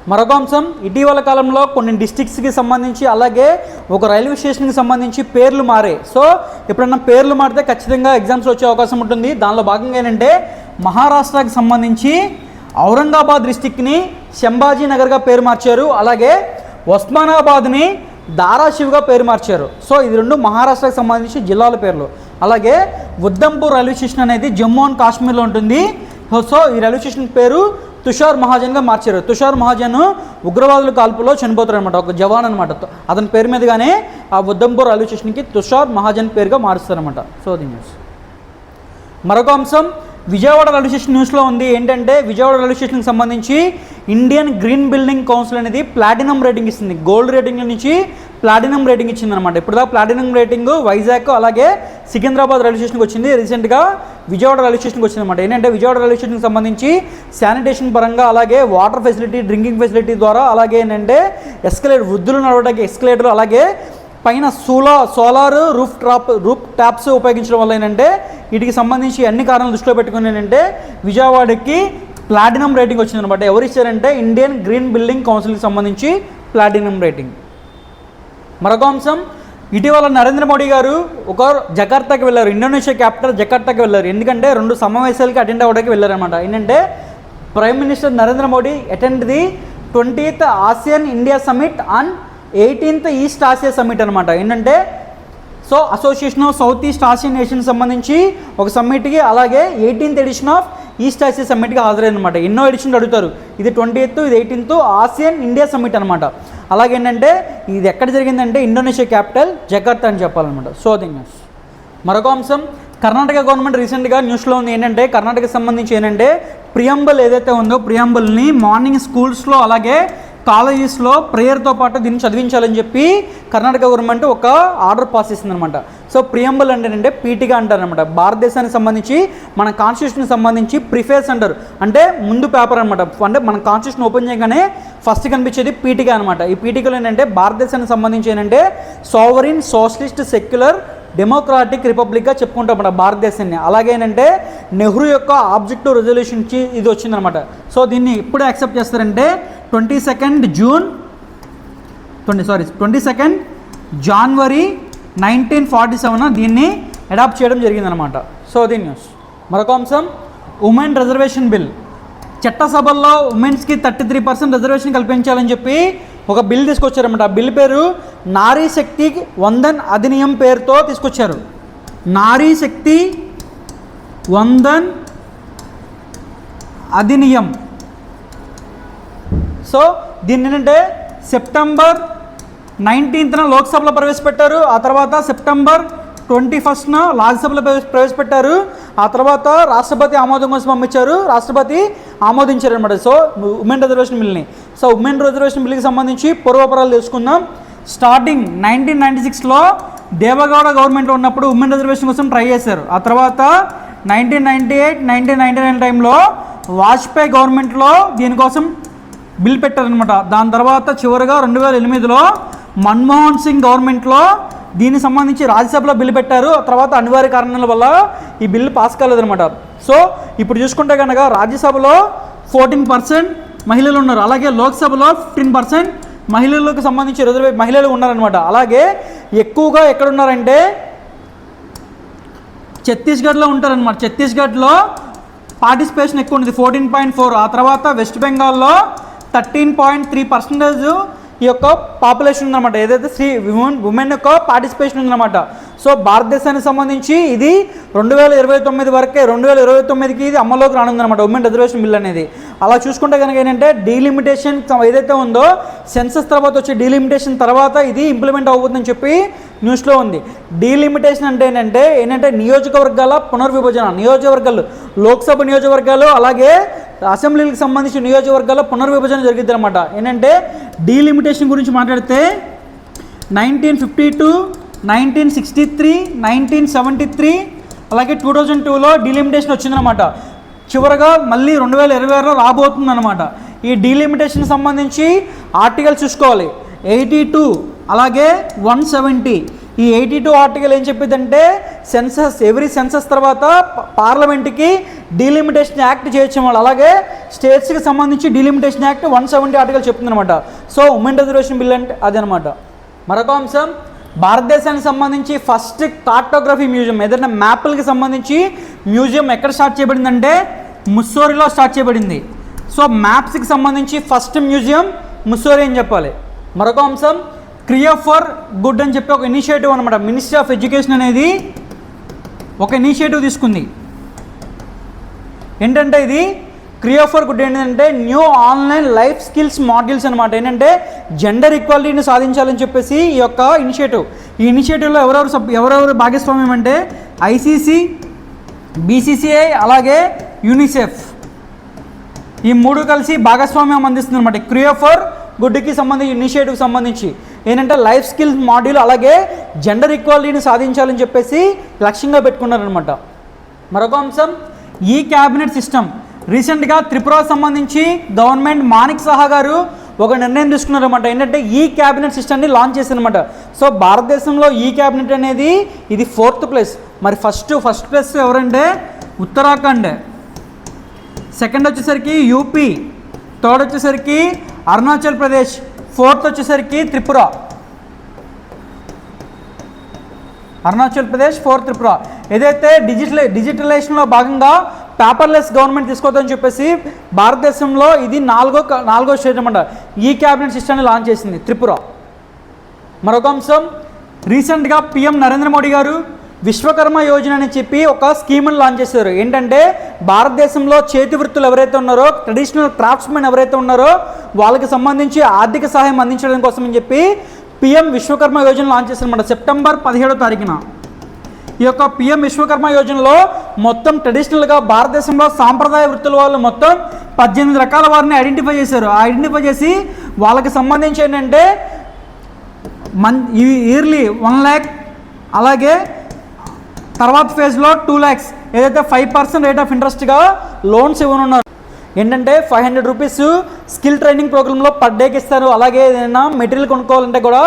మరొక అంశం, ఇటీవల కాలంలో కొన్ని డిస్ట్రిక్ట్స్కి సంబంధించి అలాగే ఒక రైల్వే స్టేషన్కి సంబంధించి పేర్లు మారాయి. సో ఎప్పుడన్నా పేర్లు మారితే ఖచ్చితంగా ఎగ్జామ్స్ వచ్చే అవకాశం ఉంటుంది. దానిలో భాగంగా ఏంటంటే మహారాష్ట్రకి సంబంధించి ఔరంగాబాద్ డిస్టిక్ని శంభాజీ నగర్గా పేరు మార్చారు, అలాగే ఉస్మానాబాద్ని ధారాషివ్గా పేరు మార్చారు. సో ఇది 2 మహారాష్ట్రకు సంబంధించి జిల్లాల పేర్లు. అలాగే ఉద్ధంపూర్ రైల్వే స్టేషన్ అనేది జమ్మూ అండ్ కాశ్మీర్లో ఉంటుంది. సో ఈ రైల్వే స్టేషన్ పేరు తుషార్ మహాజన్గా మార్చారు. తుషార్ మహాజన్ ఉగ్రవాదుల కాల్పులో చనిపోతారు అనమాట, ఒక జవాన్ అనమాట. అతని పేరు మీదుగానే ఆ ఉద్ధంపూర్ రైల్వే స్టేషన్కి తుషార్ మహాజన్ పేరుగా మారుస్తారనమాట. So the news. మరొక అంశం విజయవాడ రైల్వే స్టేషన్ న్యూస్లో ఉంది. ఏంటంటే విజయవాడ రైల్వే స్టేషన్కి సంబంధించి ఇండియన్ గ్రీన్ బిల్డింగ్ కౌన్సిల్ అనేది ప్లాటినం రేటింగ్ ఇస్తుంది. గోల్డ్ రేటింగ్ నుంచి ప్లాటినం రేటింగ్ ఇచ్చిందనమాట. ఇప్పుడు ప్లాటినం రేటింగ్ వైజాగ్ అలాగే సికింద్రాబాద్ రైల్వే స్టేషన్కి వచ్చింది. రీసెంట్గా విజయవాడ రైల్వే స్టేషన్కి వచ్చిందన్నమాట. ఏంటంటే విజయవాడ రైల్వే స్టేషన్కి సంబంధించి శానిటేషన్ పరంగా అలాగే వాటర్ ఫెసిలిటీ, డ్రింకింగ్ ఫెసిలిటీ ద్వారా అలాగే ఏంటంటే ఎస్కలేటర్, వృద్ధులు నడవడానికి ఎస్కలేటర్, అలాగే పైన సోలార్ రూఫ్ ట్యాప్స్ ఉపయోగించడం వల్ల ఏంటంటే వీటికి సంబంధించి అన్ని కారణాలు దృష్టిలో పెట్టుకుని ఏంటంటే విజయవాడకి ప్లాటినం రేటింగ్ వచ్చిందనమాట. ఎవరు ఇచ్చారంటే ఇండియన్ గ్రీన్ బిల్డింగ్ కౌన్సిల్కి సంబంధించి ప్లాటినం రేటింగ్. మరొక అంశం, ఇటీవల నరేంద్ర మోడీ గారు జకార్తాకి వెళ్ళారు. ఇండోనేషియా క్యాపిటల్ జకార్తాకి వెళ్ళారు. ఎందుకంటే 2 సమావేశాలకి అటెండ్ అవ్వడానికి వెళ్ళారనమాట. ఏంటంటే prime minister Narendra Modi attend the 20th ASEAN India summit and 18th East Asia summit అనమాట. ఏంటంటే association of South East Asian nation సంబంధించి ఒక సమ్మిట్కి, అలాగే 18th edition of East Asia సమ్మిట్కి హాజరైందనమాట. ఎన్నో ఎడిషన్లు అడుగుతారు. ఇది 20th, ఇది 18th ఆసియన్ ఇండియా సమ్మిట్ అనమాట. అలాగే ఏంటంటే ఇది ఎక్కడ జరిగిందంటే ఇండోనేషియా క్యాపిటల్ జకార్తా అని చెప్పాలన్నమాట. So news. మరొక అంశం, కర్ణాటక గవర్నమెంట్ రీసెంట్గా న్యూస్లో ఉంది. ఏంటంటే కర్ణాటకకు సంబంధించి ఏంటంటే ప్రియంబుల్ ఏదైతే ఉందో ప్రియంబుల్ని మార్నింగ్ స్కూల్స్లో అలాగే కాలేజెస్లో ప్రేయర్తో పాటు దీన్ని చదివించాలని చెప్పి కర్ణాటక గవర్నమెంట్ ఒక ఆర్డర్ పాస్ చేసింది అనమాట. సో ప్రియంబుల్ అంటే ఏంటంటే పీఠిక అంటారనమాట. భారతదేశానికి సంబంధించి మన కాన్స్టిట్యూషన్కి సంబంధించి ప్రిఫేస్ అంటారు, అంటే ముందు పేపర్ అనమాట. అంటే మన కాన్స్టిట్యూషన్ ఓపెన్ చేయగానే ఫస్ట్ కనిపించేది పీఠిక అనమాట. ఈ పీఠికలో ఏంటంటే భారతదేశానికి సంబంధించి ఏంటంటే సావరిన్, సోషలిస్ట్, సెక్యులర్, డెమోక్రాటిక్ రిపబ్లిక్గా చెప్పుకుంటాం అన్నమాట భారతదేశాన్ని. అలాగే ఏంటంటే నెహ్రూ యొక్క ఆబ్జెక్టివ్ రెజల్యూషన్కి ఇది వచ్చిందనమాట. సో దీన్ని ఎప్పుడు యాక్సెప్ట్ చేస్తారంటే 22nd January 1947 దీన్ని అడాప్ట్ చేయడం జరిగిందనమాట. సో దీని న్యూస్. మరొక అంశం, ఉమెన్ రిజర్వేషన్ బిల్. చట్టసభల్లో ఉమెన్స్కి 33% రిజర్వేషన్ కల్పించాలని చెప్పి ఒక బిల్ తీసుకొచ్చారన్నమాట. ఆ బిల్ పేరు నారీ శక్తి వందన్ అధినియం పేరుతో తీసుకొచ్చారు. నారీ శక్తి వందన్ అధినియం. సో దీన్ని ఏంటంటే September 19th లోక్సభలో ప్రవేశపెట్టారు. ఆ తర్వాత September 21st రాజ్యసభలో ప్రవేశపెట్టారు. ఆ తర్వాత రాష్ట్రపతి ఆమోదం కోసం పంపించారు. రాష్ట్రపతి ఆమోదించారు అనమాట. సో ఉమెన్ రిజర్వేషన్ బిల్ని. సో ఉమెన్ రిజర్వేషన్ బిల్కి సంబంధించి పూర్వపరాలు తెలుసుకుందాం. స్టార్టింగ్ 1996లో దేవగౌడ గవర్నమెంట్లో ఉన్నప్పుడు ఉమెన్ రిజర్వేషన్ కోసం ట్రై చేశారు. ఆ తర్వాత 1998, 1999 టైంలో వాజ్పేయి గవర్నమెంట్లో దీనికోసం బిల్ పెట్టారనమాట. దాని తర్వాత చివరిగా 2008లో మన్మోహన్ సింగ్ గవర్నమెంట్లో దీనికి సంబంధించి రాజ్యసభలో బిల్లు పెట్టారు. ఆ తర్వాత అనివార్య కారణాల వల్ల ఈ బిల్లు పాస్ కాలేదనమాట. సో ఇప్పుడు చూసుకుంటే కనుక రాజ్యసభలో 14% మహిళలు ఉన్నారు. అలాగే లోక్సభలో 15% మహిళలకు సంబంధించి మహిళలు ఉన్నారనమాట. అలాగే ఎక్కువగా ఎక్కడున్నారంటే ఛత్తీస్గఢ్లో ఉంటారనమాట. ఛత్తీస్గఢ్లో పార్టిసిపేషన్ ఎక్కువ ఉంది, 14.4. ఆ తర్వాత వెస్ట్ బెంగాల్లో 13.3% ఈ యొక్క పాపులేషన్ ఉందన్నమాట. ఏదైతే ఉమెన్ యొక్క పార్టిసిపేషన్ ఉందన్నమాట. సో భారతదేశానికి సంబంధించి ఇది 2029 వరకే, 2029కి ఇది అమల్లోకి రానుందన్నమాట ఉమెన్ రిజర్వేషన్ బిల్ అనేది. అలా చూసుకుంటే కనుక ఏంటంటే డీలిమిటేషన్ ఏదైతే ఉందో సెన్సస్ తర్వాత వచ్చే డీలిమిటేషన్ తర్వాత ఇది ఇంప్లిమెంట్ అవుతుందని చెప్పి న్యూస్లో ఉంది. డీలిమిటేషన్ అంటే ఏంటంటే నియోజకవర్గాల పునర్విభజన. నియోజకవర్గాలు, లోక్సభ నియోజకవర్గాలు అలాగే అసెంబ్లీలకు సంబంధించిన నియోజకవర్గాల పునర్విభజన జరిగింది అనమాట. ఏంటంటే డీలిమిటేషన్ గురించి మాట్లాడితే 1952, 1963, 1973 అలాగే 2002లో డీలిమిటేషన్ వచ్చిందనమాట. చివరగా మళ్ళీ 2026లో రాబోతుందన్నమాట. ఈ డీలిమిటేషన్ సంబంధించి ఆర్టికల్ చూసుకోవాలి. 82 అలాగే 170. ఈ 82 ఆర్టికల్ ఏం చెప్పిద్దంటే ఎవ్రీ సెన్సస్ తర్వాత పార్లమెంట్కి డీలిమిటేషన్ యాక్ట్ చేయొచ్చు వాళ్ళు. అలాగే స్టేట్స్కి సంబంధించి డీలిమిటేషన్ యాక్ట్ 170 ఆర్టికల్ చెప్తుందన్నమాట. సో ఉమెన్ రిజర్వేషన్ బిల్ అంటే అదనమాట. మరొక అంశం, భారతదేశానికి సంబంధించి ఫస్ట్ కార్టోగ్రఫీ మ్యూజియం, ఏదైనా మ్యాప్లకి సంబంధించి మ్యూజియం ఎక్కడ స్టార్ట్ చేయబడిందంటే ముస్సోరిలో స్టార్ట్ చేయబడింది. సో మ్యాప్స్కి సంబంధించి ఫస్ట్ మ్యూజియం ముస్సోరి అని చెప్పాలి. మరొక అంశం, క్రియా ఫర్ గుడ్ అని చెప్పి ఒక ఇనిషియేటివ్ అనమాట. మినిస్ట్రీ ఆఫ్ ఎడ్యుకేషన్ అనేది ఒక ఇనిషియేటివ్ తీసుకుంది. ఏంటంటే ఇది క్రియా ఫర్ గుడ్ ఏంటంటే new online life skills modules అనమాట. ఏంటంటే జెండర్ ఈక్వాలిటీని సాధించాలని చెప్పేసి ఈ యొక్క ఇనిషియేటివ్. ఈ ఇనిషియేటివ్లో ఎవరెవరు భాగస్వామ్యం అంటే ICC, బీసీసీఐ అలాగే యూనిసెఫ్ ఈ మూడు కలిసి భాగస్వామ్యం అందిస్తుంది అనమాట. క్రియో ఫర్ గుడ్కి సంబంధించి ఇనిషియేటివ్కి సంబంధించి ఏంటంటే లైఫ్ స్కిల్స్ మాడ్యూల్ అలాగే జెండర్ ఈక్వాలిటీని సాధించాలని చెప్పేసి లక్ష్యంగా పెట్టుకున్నారనమాట. మరొక అంశం ఈ క్యాబినెట్ సిస్టమ్. రీసెంట్గా త్రిపుర సంబంధించి గవర్నమెంట్ మాణిక్ సాహా గారు ఒక నిర్ణయం తీసుకున్నారన్నమాట. ఏంటంటే ఈ క్యాబినెట్ సిస్టమ్ని లాంచ్ చేశారనమాట. సో భారతదేశంలో ఈ క్యాబినెట్ అనేది ఇది 4th ప్లేస్. మరి ఫస్ట్ ప్లేస్ ఎవరంటే ఉత్తరాఖండ్, సెకండ్ వచ్చేసరికి యూపీ, థర్డ్ వచ్చేసరికి అరుణాచల్ ప్రదేశ్, 4th వచ్చేసరికి త్రిపుర. అరుణాచల్ ప్రదేశ్ 4th త్రిపుర. ఏదైతే డిజిటలైజేషన్లో భాగంగా పేపర్లెస్ గవర్నమెంట్ తీసుకోవద్దని చెప్పేసి భారతదేశంలో ఇది నాలుగో స్టేట్ అనమాట. ఈ క్యాబినెట్ సిస్టమ్ని లాంచ్ చేసింది త్రిపుర. మరొక అంశం రీసెంట్గా పిఎం నరేంద్ర మోడీ గారు విశ్వకర్మ యోజన అని చెప్పి ఒక స్కీమ్ని లాంచ్ చేశారు. ఏంటంటే భారతదేశంలో చేతి వృత్తులు ఎవరైతే ఉన్నారో, ట్రెడిషనల్ క్రాఫ్ట్స్మెన్ ఎవరైతే ఉన్నారో వాళ్ళకి సంబంధించి ఆర్థిక సహాయం అందించడం కోసం అని చెప్పి పిఎం విశ్వకర్మ యోజన లాంచ్ చేశారన్నమాట. సెప్టెంబర్ 17వ తారీఖున ఈ యొక్క పిఎం విశ్వకర్మ యోజనలో మొత్తం ట్రెడిషనల్గా భారతదేశంలో సాంప్రదాయ వృత్తుల వాళ్ళు మొత్తం 18 రకాల వారిని ఐడెంటిఫై చేశారు. ఐడెంటిఫై చేసి వాళ్ళకి సంబంధించి ఏంటంటే ఇయర్లీ 1 lakh అలాగే తర్వాత ఫేజ్లో 2 lakhs ఏదైతే 5% రేట్ ఆఫ్ ఇంట్రెస్ట్గా లోన్స్ ఇవ్వనున్నారు. ఏంటంటే 500 రూపీస్ స్కిల్ ట్రైనింగ్ ప్రోగ్రాంలో పర్ డేకి ఇస్తారు. అలాగే ఏదైనా మెటీరియల్ కొనుక్కోవాలంటే కూడా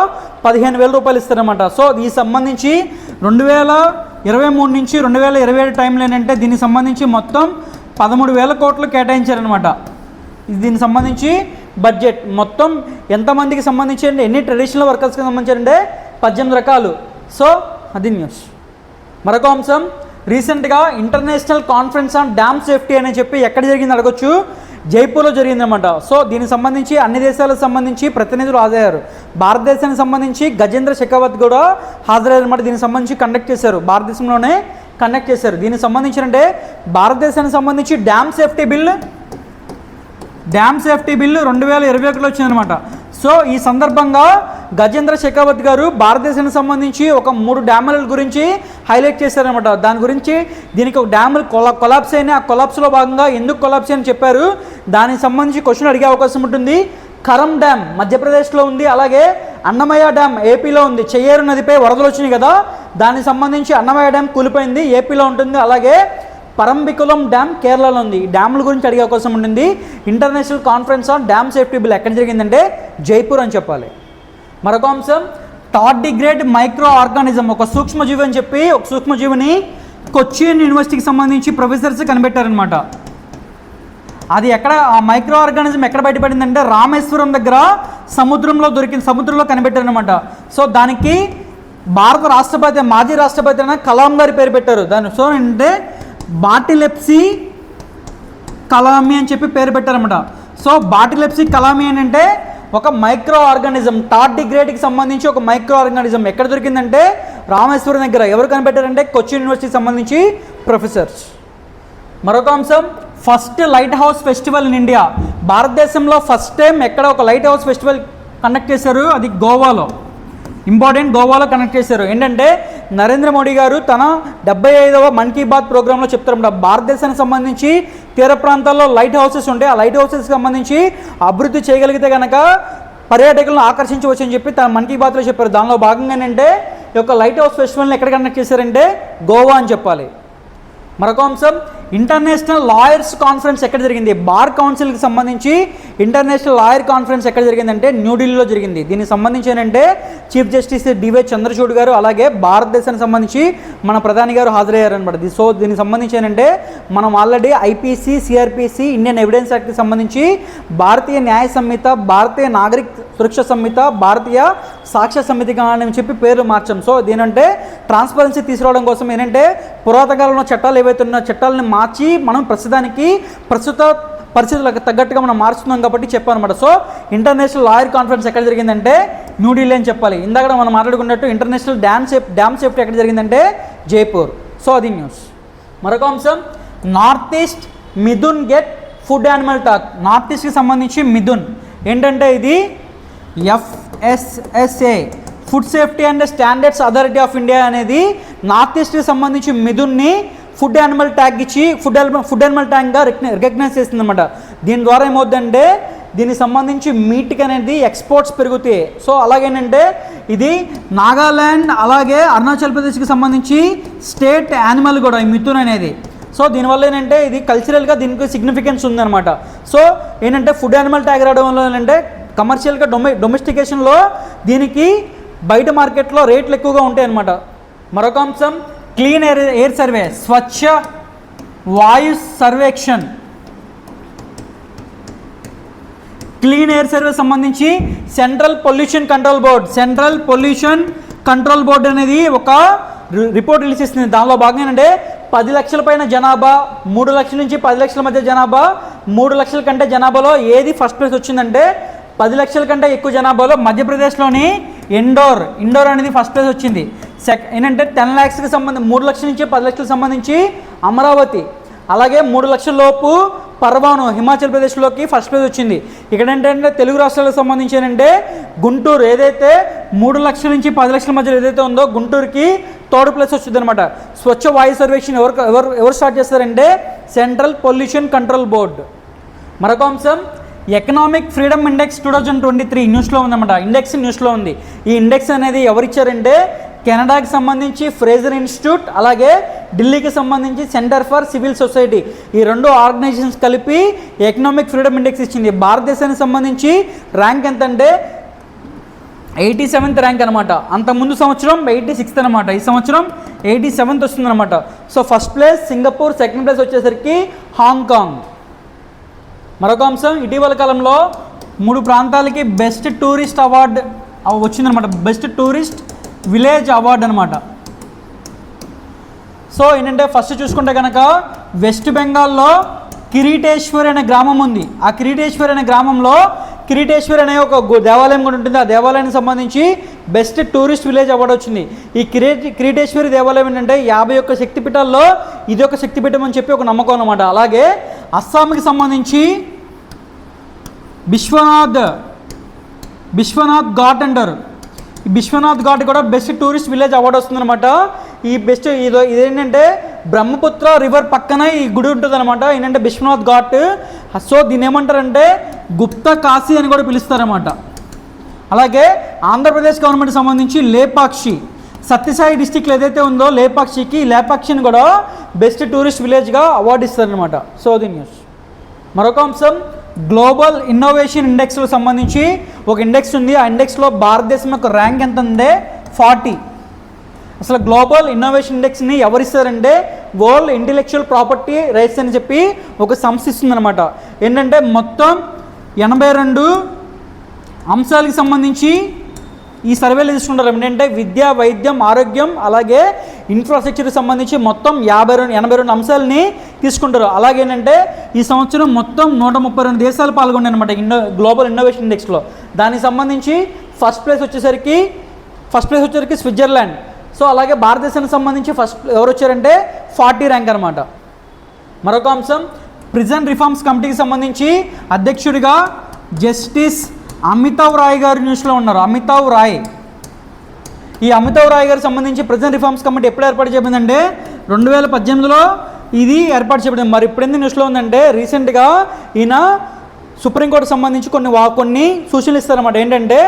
15,000 రూపాయలు ఇస్తారన్నమాట. సో దీనికి సంబంధించి 2023 నుంచి 2027 టైంలో ఏంటంటే దీనికి సంబంధించి మొత్తం 13,000 కోట్లు కేటాయించారనమాట. దీనికి సంబంధించి బడ్జెట్ మొత్తం ఎంతమందికి సంబంధించి అంటే ఎన్ని ట్రెడిషనల్ వర్కర్స్కి సంబంధించి అంటే 18 రకాలు. సో అది న్యూస్. మరొక అంశం రీసెంట్గా international conference on dam safety అని చెప్పి ఎక్కడ జరిగింది అడగొచ్చు, జైపూర్లో జరిగిందనమాట. సో దీనికి సంబంధించి అన్ని దేశాలకు సంబంధించి ప్రతినిధులు హాజరయ్యారు. భారతదేశానికి సంబంధించి గజేంద్ర షెకావత్ కూడా హాజరయ్యారు అనమాట. దీనికి సంబంధించి కండక్ట్ చేశారు, భారతదేశంలోనే కండక్ట్ చేశారు. దీనికి సంబంధించి అంటే భారతదేశానికి సంబంధించి డ్యామ్ సేఫ్టీ బిల్లు 2021లో వచ్చిందనమాట. సో ఈ సందర్భంగా గజేంద్ర షెకావత్ గారు భారతదేశానికి సంబంధించి ఒక 3 డ్యాముల గురించి హైలైట్ చేశారనమాట. దాని గురించి దీనికి ఒక డ్యాములు కొలాప్స్ అయినా ఆ కొలాప్స్లో భాగంగా ఎందుకు కొలాప్స్ అని చెప్పారు. దానికి సంబంధించి క్వశ్చన్ అడిగే అవకాశం ఉంటుంది. కరం డ్యామ్ మధ్యప్రదేశ్లో ఉంది, అలాగే అన్నమయ్య డ్యామ్ ఏపీలో ఉంది. చెయ్యేరు నదిపై వరదలు వచ్చినాయి కదా, దానికి సంబంధించి అన్నమయ్య డ్యామ్ కూలిపోయింది, ఏపీలో ఉంటుంది. అలాగే పరంబికులం డ్యామ్ కేరళలో ఉంది. ఈ డ్యాముల గురించి అడిగే అవకాశం ఉంటుంది. International conference on dam safety bill ఎక్కడ జరిగిందంటే జైపూర్ అని చెప్పాలి. మరొక అంశం టార్డిగ్రేడ్ మైక్రో ఆర్గానిజం, ఒక సూక్ష్మజీవి అని చెప్పి ఒక సూక్ష్మజీవిని కొచ్చిన్ యూనివర్సిటీకి సంబంధించి ప్రొఫెసర్స్ కనిపెట్టారనమాట. అది ఎక్కడ ఆ మైక్రో ఆర్గానిజం ఎక్కడ బయటపడిందంటే రామేశ్వరం దగ్గర సముద్రంలో కనిపెట్టారనమాట. సో దానికి భారత రాష్ట్రపతి మాజీ రాష్ట్రపతి అయిన కలాం గారి పేరు పెట్టారు. దాని సో ఏంటంటే బాటిలెప్సీ కలామి అని చెప్పి పేరు పెట్టారన్నమాట. సో బాటిలెప్సీ కలామి ఏంటంటే ఒక మైక్రో ఆర్గానిజం, టార్డిగ్రేడ్కి సంబంధించి ఒక మైక్రో ఆర్గానిజం ఎక్కడ దొరికిందంటే రామేశ్వరం దగ్గర. ఎవరు కనిపెట్టారంటే కొచ్చిన్ యూనివర్సిటీకి సంబంధించి ప్రొఫెసర్స్. మరొక అంశం first light house festival in India. భారతదేశంలో ఫస్ట్ టైం ఎక్కడ ఒక లైట్ హౌస్ ఫెస్టివల్ కండక్ట్ చేశారు, అది గోవాలో. గోవాలో కనెక్ట్ చేశారు. ఏంటంటే నరేంద్ర మోడీ గారు తన 75వ మన్ కీ బాత్ ప్రోగ్రాంలో చెప్తారన్నమాట. భారతదేశానికి సంబంధించి తీర ప్రాంతాల్లో లైట్ హౌసెస్ ఉంటాయి, ఆ లైట్ హౌసెస్కి సంబంధించి అభివృద్ధి చేయగలిగితే కనుక పర్యాటకులను ఆకర్షించవచ్చు అని చెప్పి తన మన్ కీ బాత్లో చెప్పారు. దానిలో భాగంగా ఏంటంటే ఈ యొక్క లైట్ హౌస్ ఫెస్టివల్ని ఎక్కడ కండక్ట్ చేశారంటే గోవా అని చెప్పాలి. మరొక అంశం ఇంటర్నేషనల్ లాయర్స్ కాన్ఫరెన్స్ ఎక్కడ జరిగింది. బార్ కౌన్సిల్కి సంబంధించి ఇంటర్నేషనల్ లాయర్ కాన్ఫరెన్స్ ఎక్కడ జరిగిందంటే న్యూఢిల్లీలో జరిగింది. దీనికి సంబంధించి ఏంటంటే చీఫ్ జస్టిస్ డివై చంద్రచూడ్ గారు అలాగే భారతదేశానికి సంబంధించి మన ప్రధాని గారు హాజరయ్యారనమాట. సో దీనికి సంబంధించి ఏంటంటే మనం already IPC, CrPC, Indian evidence యాక్ట్కి సంబంధించి భారతీయ న్యాయ సంహిత, భారతీయ నాగరిక సురక్ష సంహిత, భారతీయ సాక్ష్య సమితిగా అని చెప్పి పేర్లు మార్చాం. సో దీనంటే ట్రాన్స్పరెన్సీ తీసుకురావడం కోసం ఏంటంటే పురాతన కాలంలో చట్టాలు ఏవైతే ఉన్న చట్టాలను మార్చి మనం ప్రస్తుత పరిస్థితులకు తగ్గట్టుగా మనం మార్చుతున్నాం కాబట్టి చెప్పాను అనమాట. సో ఇంటర్నేషనల్ లాయర్ కాన్ఫరెన్స్ ఎక్కడ జరిగిందంటే న్యూఢిల్లీ అని చెప్పాలి. ఇందాక మనం మాట్లాడుకున్నట్టు ఇంటర్నేషనల్ డ్యామ్ సేఫ్టీ ఎక్కడ జరిగిందంటే జైపూర్. సో అది న్యూస్. మరొక అంశం North East Mithun get food animal tag. North ఈస్ట్కి సంబంధించి మిథున్ ఏంటంటే ఇది FSSA food safety and standards authority of India అనేది నార్త్ ఈస్ట్కి సంబంధించి మిథున్ని ఫుడ్ యానిమల్ ట్యాగ్ ఇచ్చి ఫుడ్ యానిమల్ ట్యాగ్గా రికగ్నైజ్ చేస్తుంది అనమాట. దీని ద్వారా ఏమవుతుందంటే దీనికి సంబంధించి మీట్కి అనేది ఎక్స్పోర్ట్స్ పెరుగుతాయి. సో అలాగేంటంటే ఇది నాగాల్యాండ్ అలాగే అరుణాచల్ ప్రదేశ్కి సంబంధించి స్టేట్ యానిమల్ కూడా ఈ మిథున్ అనేది. సో దీనివల్ల ఏంటంటే ఇది కల్చరల్గా దీనికి సిగ్నిఫికెన్స్ ఉందన్నమాట. సో ఏంటంటే ఫుడ్ యానిమల్ ట్యాగ్ రావడం వల్ల ఏంటంటే కమర్షియల్గా డొమెస్టికేషన్లో దీనికి బయట మార్కెట్లో రేట్లు ఎక్కువగా ఉంటాయి అన్నమాట. మరొక అంశం క్లీన్ ఎయిర్ సర్వే, స్వచ్ఛ వాయు సర్వేక్షణ్. క్లీన్ ఎయిర్ సర్వే సంబంధించి సెంట్రల్ పొల్యూషన్ కంట్రోల్ బోర్డ్ అనేది ఒక రిపోర్ట్ రిలీజ్ చేస్తుంది. దానిలో భాగంగా ఏంటంటే 10 లక్షల పైన జనాభా, 3 లక్షల నుంచి 10 లక్షల మధ్య జనాభా, 3 లక్షల కంటే జనాభాలో ఏది ఫస్ట్ ప్లేస్ వచ్చిందంటే 10 లక్షల కంటే ఎక్కువ జనాభాలో మధ్యప్రదేశ్లోని ఇండోర్ అనేది ఫస్ట్ ప్లేస్ వచ్చింది. ఏంటంటే 10 lakhsకి సంబంధించి 3 లక్షల నుంచి 10 లక్షలకు సంబంధించి అమరావతి, అలాగే 3 లక్షల లోపు పర్వాను హిమాచల్ ప్రదేశ్లోకి ఫస్ట్ ప్లేస్ వచ్చింది. ఇక్కడ ఏంటంటే తెలుగు రాష్ట్రాలకు సంబంధించి ఏంటంటే గుంటూరు ఏదైతే 3 లక్షల నుంచి 10 లక్షల మధ్యలో ఏదైతే ఉందో గుంటూరుకి థర్డ్ ప్లేస్ వచ్చింది అనమాట. స్వచ్ఛ వాయు సర్వేక్షణ ఎవరు స్టార్ట్ చేస్తారంటే సెంట్రల్ పొల్యూషన్ కంట్రోల్ బోర్డ్. మరొక అంశం ఎకనామిక్ ఫ్రీడమ్ ఇండెక్స్ 2023 న్యూస్లో ఉందన్నమాట. ఇండెక్స్ న్యూస్లో ఉంది. ఈ ఇండెక్స్ అనేది ఎవరిచ్చారంటే కెనడాకి సంబంధించి ఫ్రేజర్ ఇన్స్టిట్యూట్, అలాగే ఢిల్లీకి సంబంధించి సెంటర్ ఫర్ సివిల్ సొసైటీ, ఈ 2 ఆర్గనైజేషన్స్ కలిపి ఎకనామిక్ ఫ్రీడమ్ ఇండెక్స్ ఇచ్చింది. భారతదేశానికి సంబంధించి ర్యాంక్ ఎంత అంటే 87th ర్యాంక్ అనమాట. అంతకుముందు సంవత్సరం 86th అనమాట. ఈ సంవత్సరం 87th వస్తుందన్నమాట. So first place Singapore, second place వచ్చేసరికి హాంకాంగ్. మరొక అంశం ఇటీవల కాలంలో 3 ప్రాంతాలకి బెస్ట్ టూరిస్ట్ అవార్డు వచ్చిందనమాట. బెస్ట్ టూరిస్ట్ విలేజ్ అవార్డు అనమాట. సో ఏంటంటే ఫస్ట్ చూసుకుంటే కనుక వెస్ట్ బెంగాల్లో కిరీటేశ్వర్ అనే గ్రామం ఉంది. ఆ కిరీటేశ్వర్ అనే గ్రామంలో కిరీటేశ్వర్ అనే ఒక దేవాలయం కూడా ఉంటుంది. ఆ దేవాలయానికి సంబంధించి బెస్ట్ టూరిస్ట్ విలేజ్ అవార్డు వచ్చింది. ఈ కిరీటేశ్వరి దేవాలయం ఏంటంటే 51 శక్తిపీఠాల్లో ఇది ఒక శక్తిపీఠం అని చెప్పి ఒక నమ్మకం అనమాట. అలాగే అస్సాంకి సంబంధించి విశ్వనాథ్ ఘాట్ అంటారు. ఈ విశ్వనాథ్ ఘాట్ కూడా బెస్ట్ టూరిస్ట్ విలేజ్ అవార్డు వస్తుందన్నమాట. ఈ బెస్ట్ ఇదేంటంటే బ్రహ్మపుత్ర రివర్ పక్కన ఈ గుడి ఉంటుంది అనమాట. ఏంటంటే విశ్వనాథ్ ఘాట్. సో దీన్ని ఏమంటారంటే గుప్త కాశీ అని కూడా పిలుస్తారన్నమాట. అలాగే ఆంధ్రప్రదేశ్ గవర్నమెంట్కి సంబంధించి లేపాక్షి, సత్యసాయి డిస్టిక్లో ఏదైతే ఉందో లేపాక్షిని కూడా బెస్ట్ టూరిస్ట్ విలేజ్గా అవార్డు ఇస్తారనమాట. సో అది న్యూస్. మరొక అంశం గ్లోబల్ ఇన్నోవేషన్ ఇండెక్స్లో సంబంధించి ఒక ఇండెక్స్ ఉంది. ఆ ఇండెక్స్లో భారతదేశం యొక్క ర్యాంక్ ఎంత ఉందే 40. అసలు గ్లోబల్ ఇన్నోవేషన్ ఇండెక్స్ని ఎవరిస్తారంటే వరల్డ్ ఇంటెలెక్చువల్ ప్రాపర్టీ రైట్స్ అని చెప్పి ఒక సంస్థ ఇస్తుందన్నమాట. ఏంటంటే మొత్తం 82 అంశాలకు సంబంధించి ఈ సర్వేలు తీసుకుంటారు. ఏంటంటే విద్య, వైద్యం, ఆరోగ్యం, అలాగే ఇన్ఫ్రాస్ట్రక్చర్కి సంబంధించి మొత్తం 82 అంశాలని తీసుకుంటారు. అలాగేంటంటే ఈ సంవత్సరం మొత్తం 132 దేశాలు పాల్గొన్నాయి అనమాట గ్లోబల్ ఇన్నోవేషన్ ఇండెక్స్లో. దానికి సంబంధించి ఫస్ట్ ప్లేస్ వచ్చేసరికి స్విట్జర్లాండ్. సో అలాగే భారతదేశానికి సంబంధించి ఫస్ట్ ఎవరు వచ్చారంటే 40 ర్యాంక్ అనమాట. మరొక అంశం ప్రిజన్ రిఫార్మ్స్ కమిటీకి సంబంధించి అధ్యక్షుడిగా జస్టిస్ అమితావ్ రాయ్ గారు న్యూస్లో ఉన్నారు. అమితావ్ రాయ్ గారికి సంబంధించి ప్రిజన్ రిఫార్మ్స్ కమిటీ ఎప్పుడు ఏర్పాటు చేయబడిందంటే 2018లో ఇది ఏర్పాటు చేయబడింది. మరి ఇప్పుడు ఎందుకు న్యూస్లో ఉందంటే రీసెంట్గా ఈయన సుప్రీంకోర్టుకు సంబంధించి కొన్ని సూచనలు ఇస్తారన్నమాట. ఏంటంటే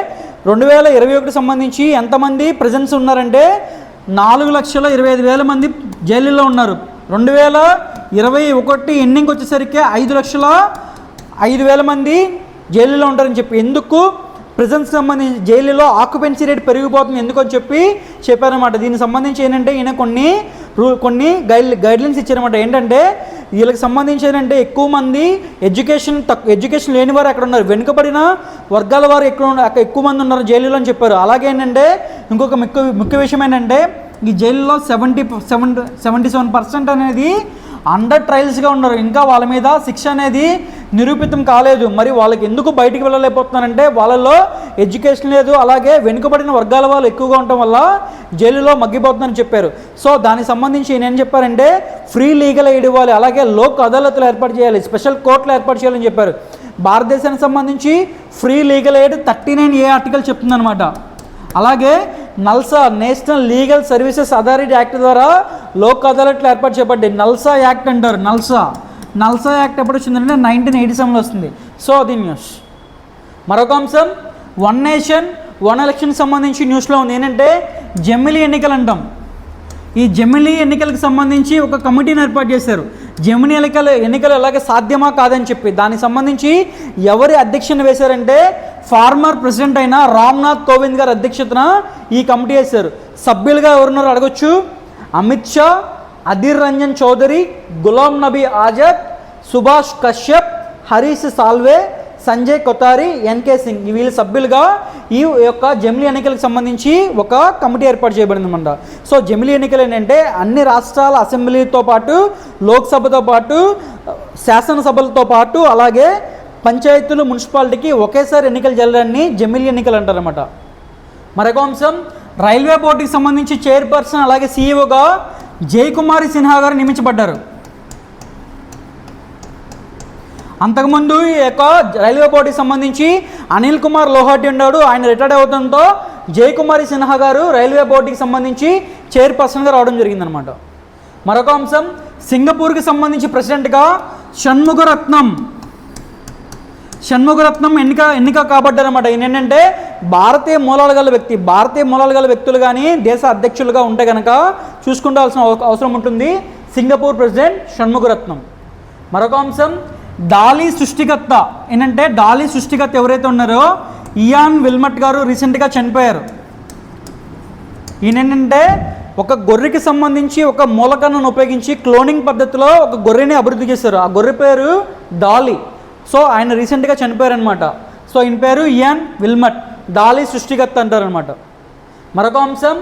2021 సంబంధించి ఎంతమంది ప్రెజెన్స్ ఉన్నారంటే 4,25,000 మంది జైలులో ఉన్నారు. 2021 ఎండింగ్ వచ్చేసరికి 5,05,000 మంది జైలులో ఉంటారని చెప్పి, ఎందుకు ప్రెజెన్స్ సంబంధించి జైలులో ఆక్యుపెన్సీ రేట్ పెరిగిపోతుంది ఎందుకని చెప్పారన్నమాట. దీనికి సంబంధించి ఏంటంటే ఈయన కొన్ని గైడ్లైన్స్ ఇచ్చారన్నమాట. ఏంటంటే వీళ్ళకి సంబంధించి ఏంటంటే ఎక్కువ మంది ఎడ్యుకేషన్ లేని వారు అక్కడ ఉన్నారు, వెనుకబడిన వర్గాల వారు ఎక్కువ మంది ఉన్నారు జైలులో అని చెప్పారు. అలాగే ఏంటంటే ఇంకొక ముఖ్య విషయం ఏంటంటే ఈ జైలులో 77% అనేది అండర్ ట్రయల్స్గా ఉన్నారు. ఇంకా వాళ్ళ మీద శిక్ష అనేది నిరూపితం కాలేదు. మరి వాళ్ళకి ఎందుకు బయటికి వెళ్ళలేకపోతున్నారంటే వాళ్ళలో ఎడ్యుకేషన్ లేదు, అలాగే వెనుకబడిన వర్గాల వాళ్ళు ఎక్కువగా ఉండటం వల్ల జైలులో మగ్గిపోతుందని చెప్పారు. సో దానికి సంబంధించి ఏం చెప్పారంటే ఫ్రీ లీగల్ ఎయిడ్ ఇవ్వాలి, అలాగే లోక్ అదాలత్లు ఏర్పాటు చేయాలి, స్పెషల్ కోర్టులు ఏర్పాటు చేయాలని చెప్పారు. భారతదేశానికి సంబంధించి free legal aid 39A article చెప్తుందనమాట. అలాగే NALSA national legal services authority act ద్వారా లోక్ అదాలట్లు ఏర్పాటు చేయబడ్డాయి. నల్సా యాక్ట్ అంటారు. నల్సా యాక్ట్ ఎప్పుడు వచ్చిందంటే 1987లో వస్తుంది. సో అది న్యూస్. మరొక అంశం వన్ నేషన్ వన్ ఎలక్షన్కి సంబంధించి న్యూస్లో ఉంది. ఏంటంటే జమిలీ ఎన్నికలు అంటాం. ఈ జమిలీ ఎన్నికలకు సంబంధించి ఒక కమిటీని ఏర్పాటు చేశారు. జమిలీ ఎన్నికలు ఎలాగే సాధ్యమా కాదని చెప్పి దానికి సంబంధించి ఎవరి అధ్యక్షతన వేశారంటే ఫార్మర్ ప్రెసిడెంట్ అయిన రామ్నాథ్ కోవింద్ గారి అధ్యక్షతన ఈ కమిటీ వేశారు. సభ్యులుగా ఎవరున్నారో అడగొచ్చు. అమిత్ షా, అధీర్ రంజన్ చౌదరి, గులాం నబీ ఆజాద్, సుభాష్ కశ్యప్, హరీష్ సాల్వే, సంజయ్ కొతారి, ఎన్కే సింగ్ వీళ్ళ సభ్యులుగా ఈ యొక్క జమిలీ ఎన్నికలకు సంబంధించి ఒక కమిటీ ఏర్పాటు చేయబడింది అన్నమాట. సో జమిలీ ఎన్నికలు ఏంటంటే అన్ని రాష్ట్రాల అసెంబ్లీతో పాటు లోక్సభతో పాటు శాసనసభలతో పాటు అలాగే పంచాయతీలు మున్సిపాలిటీకి ఒకేసారి ఎన్నికలు జరగడాన్ని జమిలీ ఎన్నికలు అంటారన్నమాట. మరొక అంశం రైల్వే బోర్డుకి సంబంధించి చైర్పర్సన్ అలాగే సీఈఓగా జయకుమారి సిన్హా గారు నియమించబడ్డారు. అంతకుముందు ఈ యొక్క రైల్వే బోర్డుకి సంబంధించి అనిల్ కుమార్ లోహాటి ఉన్నాడు. ఆయన రిటైర్డ్ అవడంతో జయకుమారి సిన్హా గారు రైల్వే బోర్డుకి సంబంధించి చైర్పర్సన్గా రావడం జరిగిందనమాట. మరొక అంశం సింగపూర్కి సంబంధించి ప్రెసిడెంట్గా షణ్ముగరత్నం ఎన్నిక కాబడ్డారన్నమాట. ఈయన ఏంటంటే భారతీయ మూలాలు గల వ్యక్తులు కానీ దేశ అధ్యక్షులుగా ఉంటే కనుక చూసుకుంటాల్సిన అవసరం ఉంటుంది సింగపూర్ ప్రెసిడెంట్ షణ్ముగరత్నం. మరొక అంశం డాలీ సృష్టికర్త ఎవరైతే ఉన్నారో ఇయాన్ విల్మట్ గారు రీసెంట్గా చనిపోయారు. ఈయన ఏంటంటే ఒక గొర్రెకి సంబంధించి ఒక మూలకణను ఉపయోగించి క్లోనింగ్ పద్ధతిలో ఒక గొర్రెని అభివృద్ధి చేశారు. ఆ గొర్రె పేరు డాలీ. సో ఆయన రీసెంట్గా చనిపోయారనమాట. సో ఈయన పేరు ఇయాన్ విల్మట్. డాలీ సృష్టికర్త అంటారనమాట. మరొక అంశం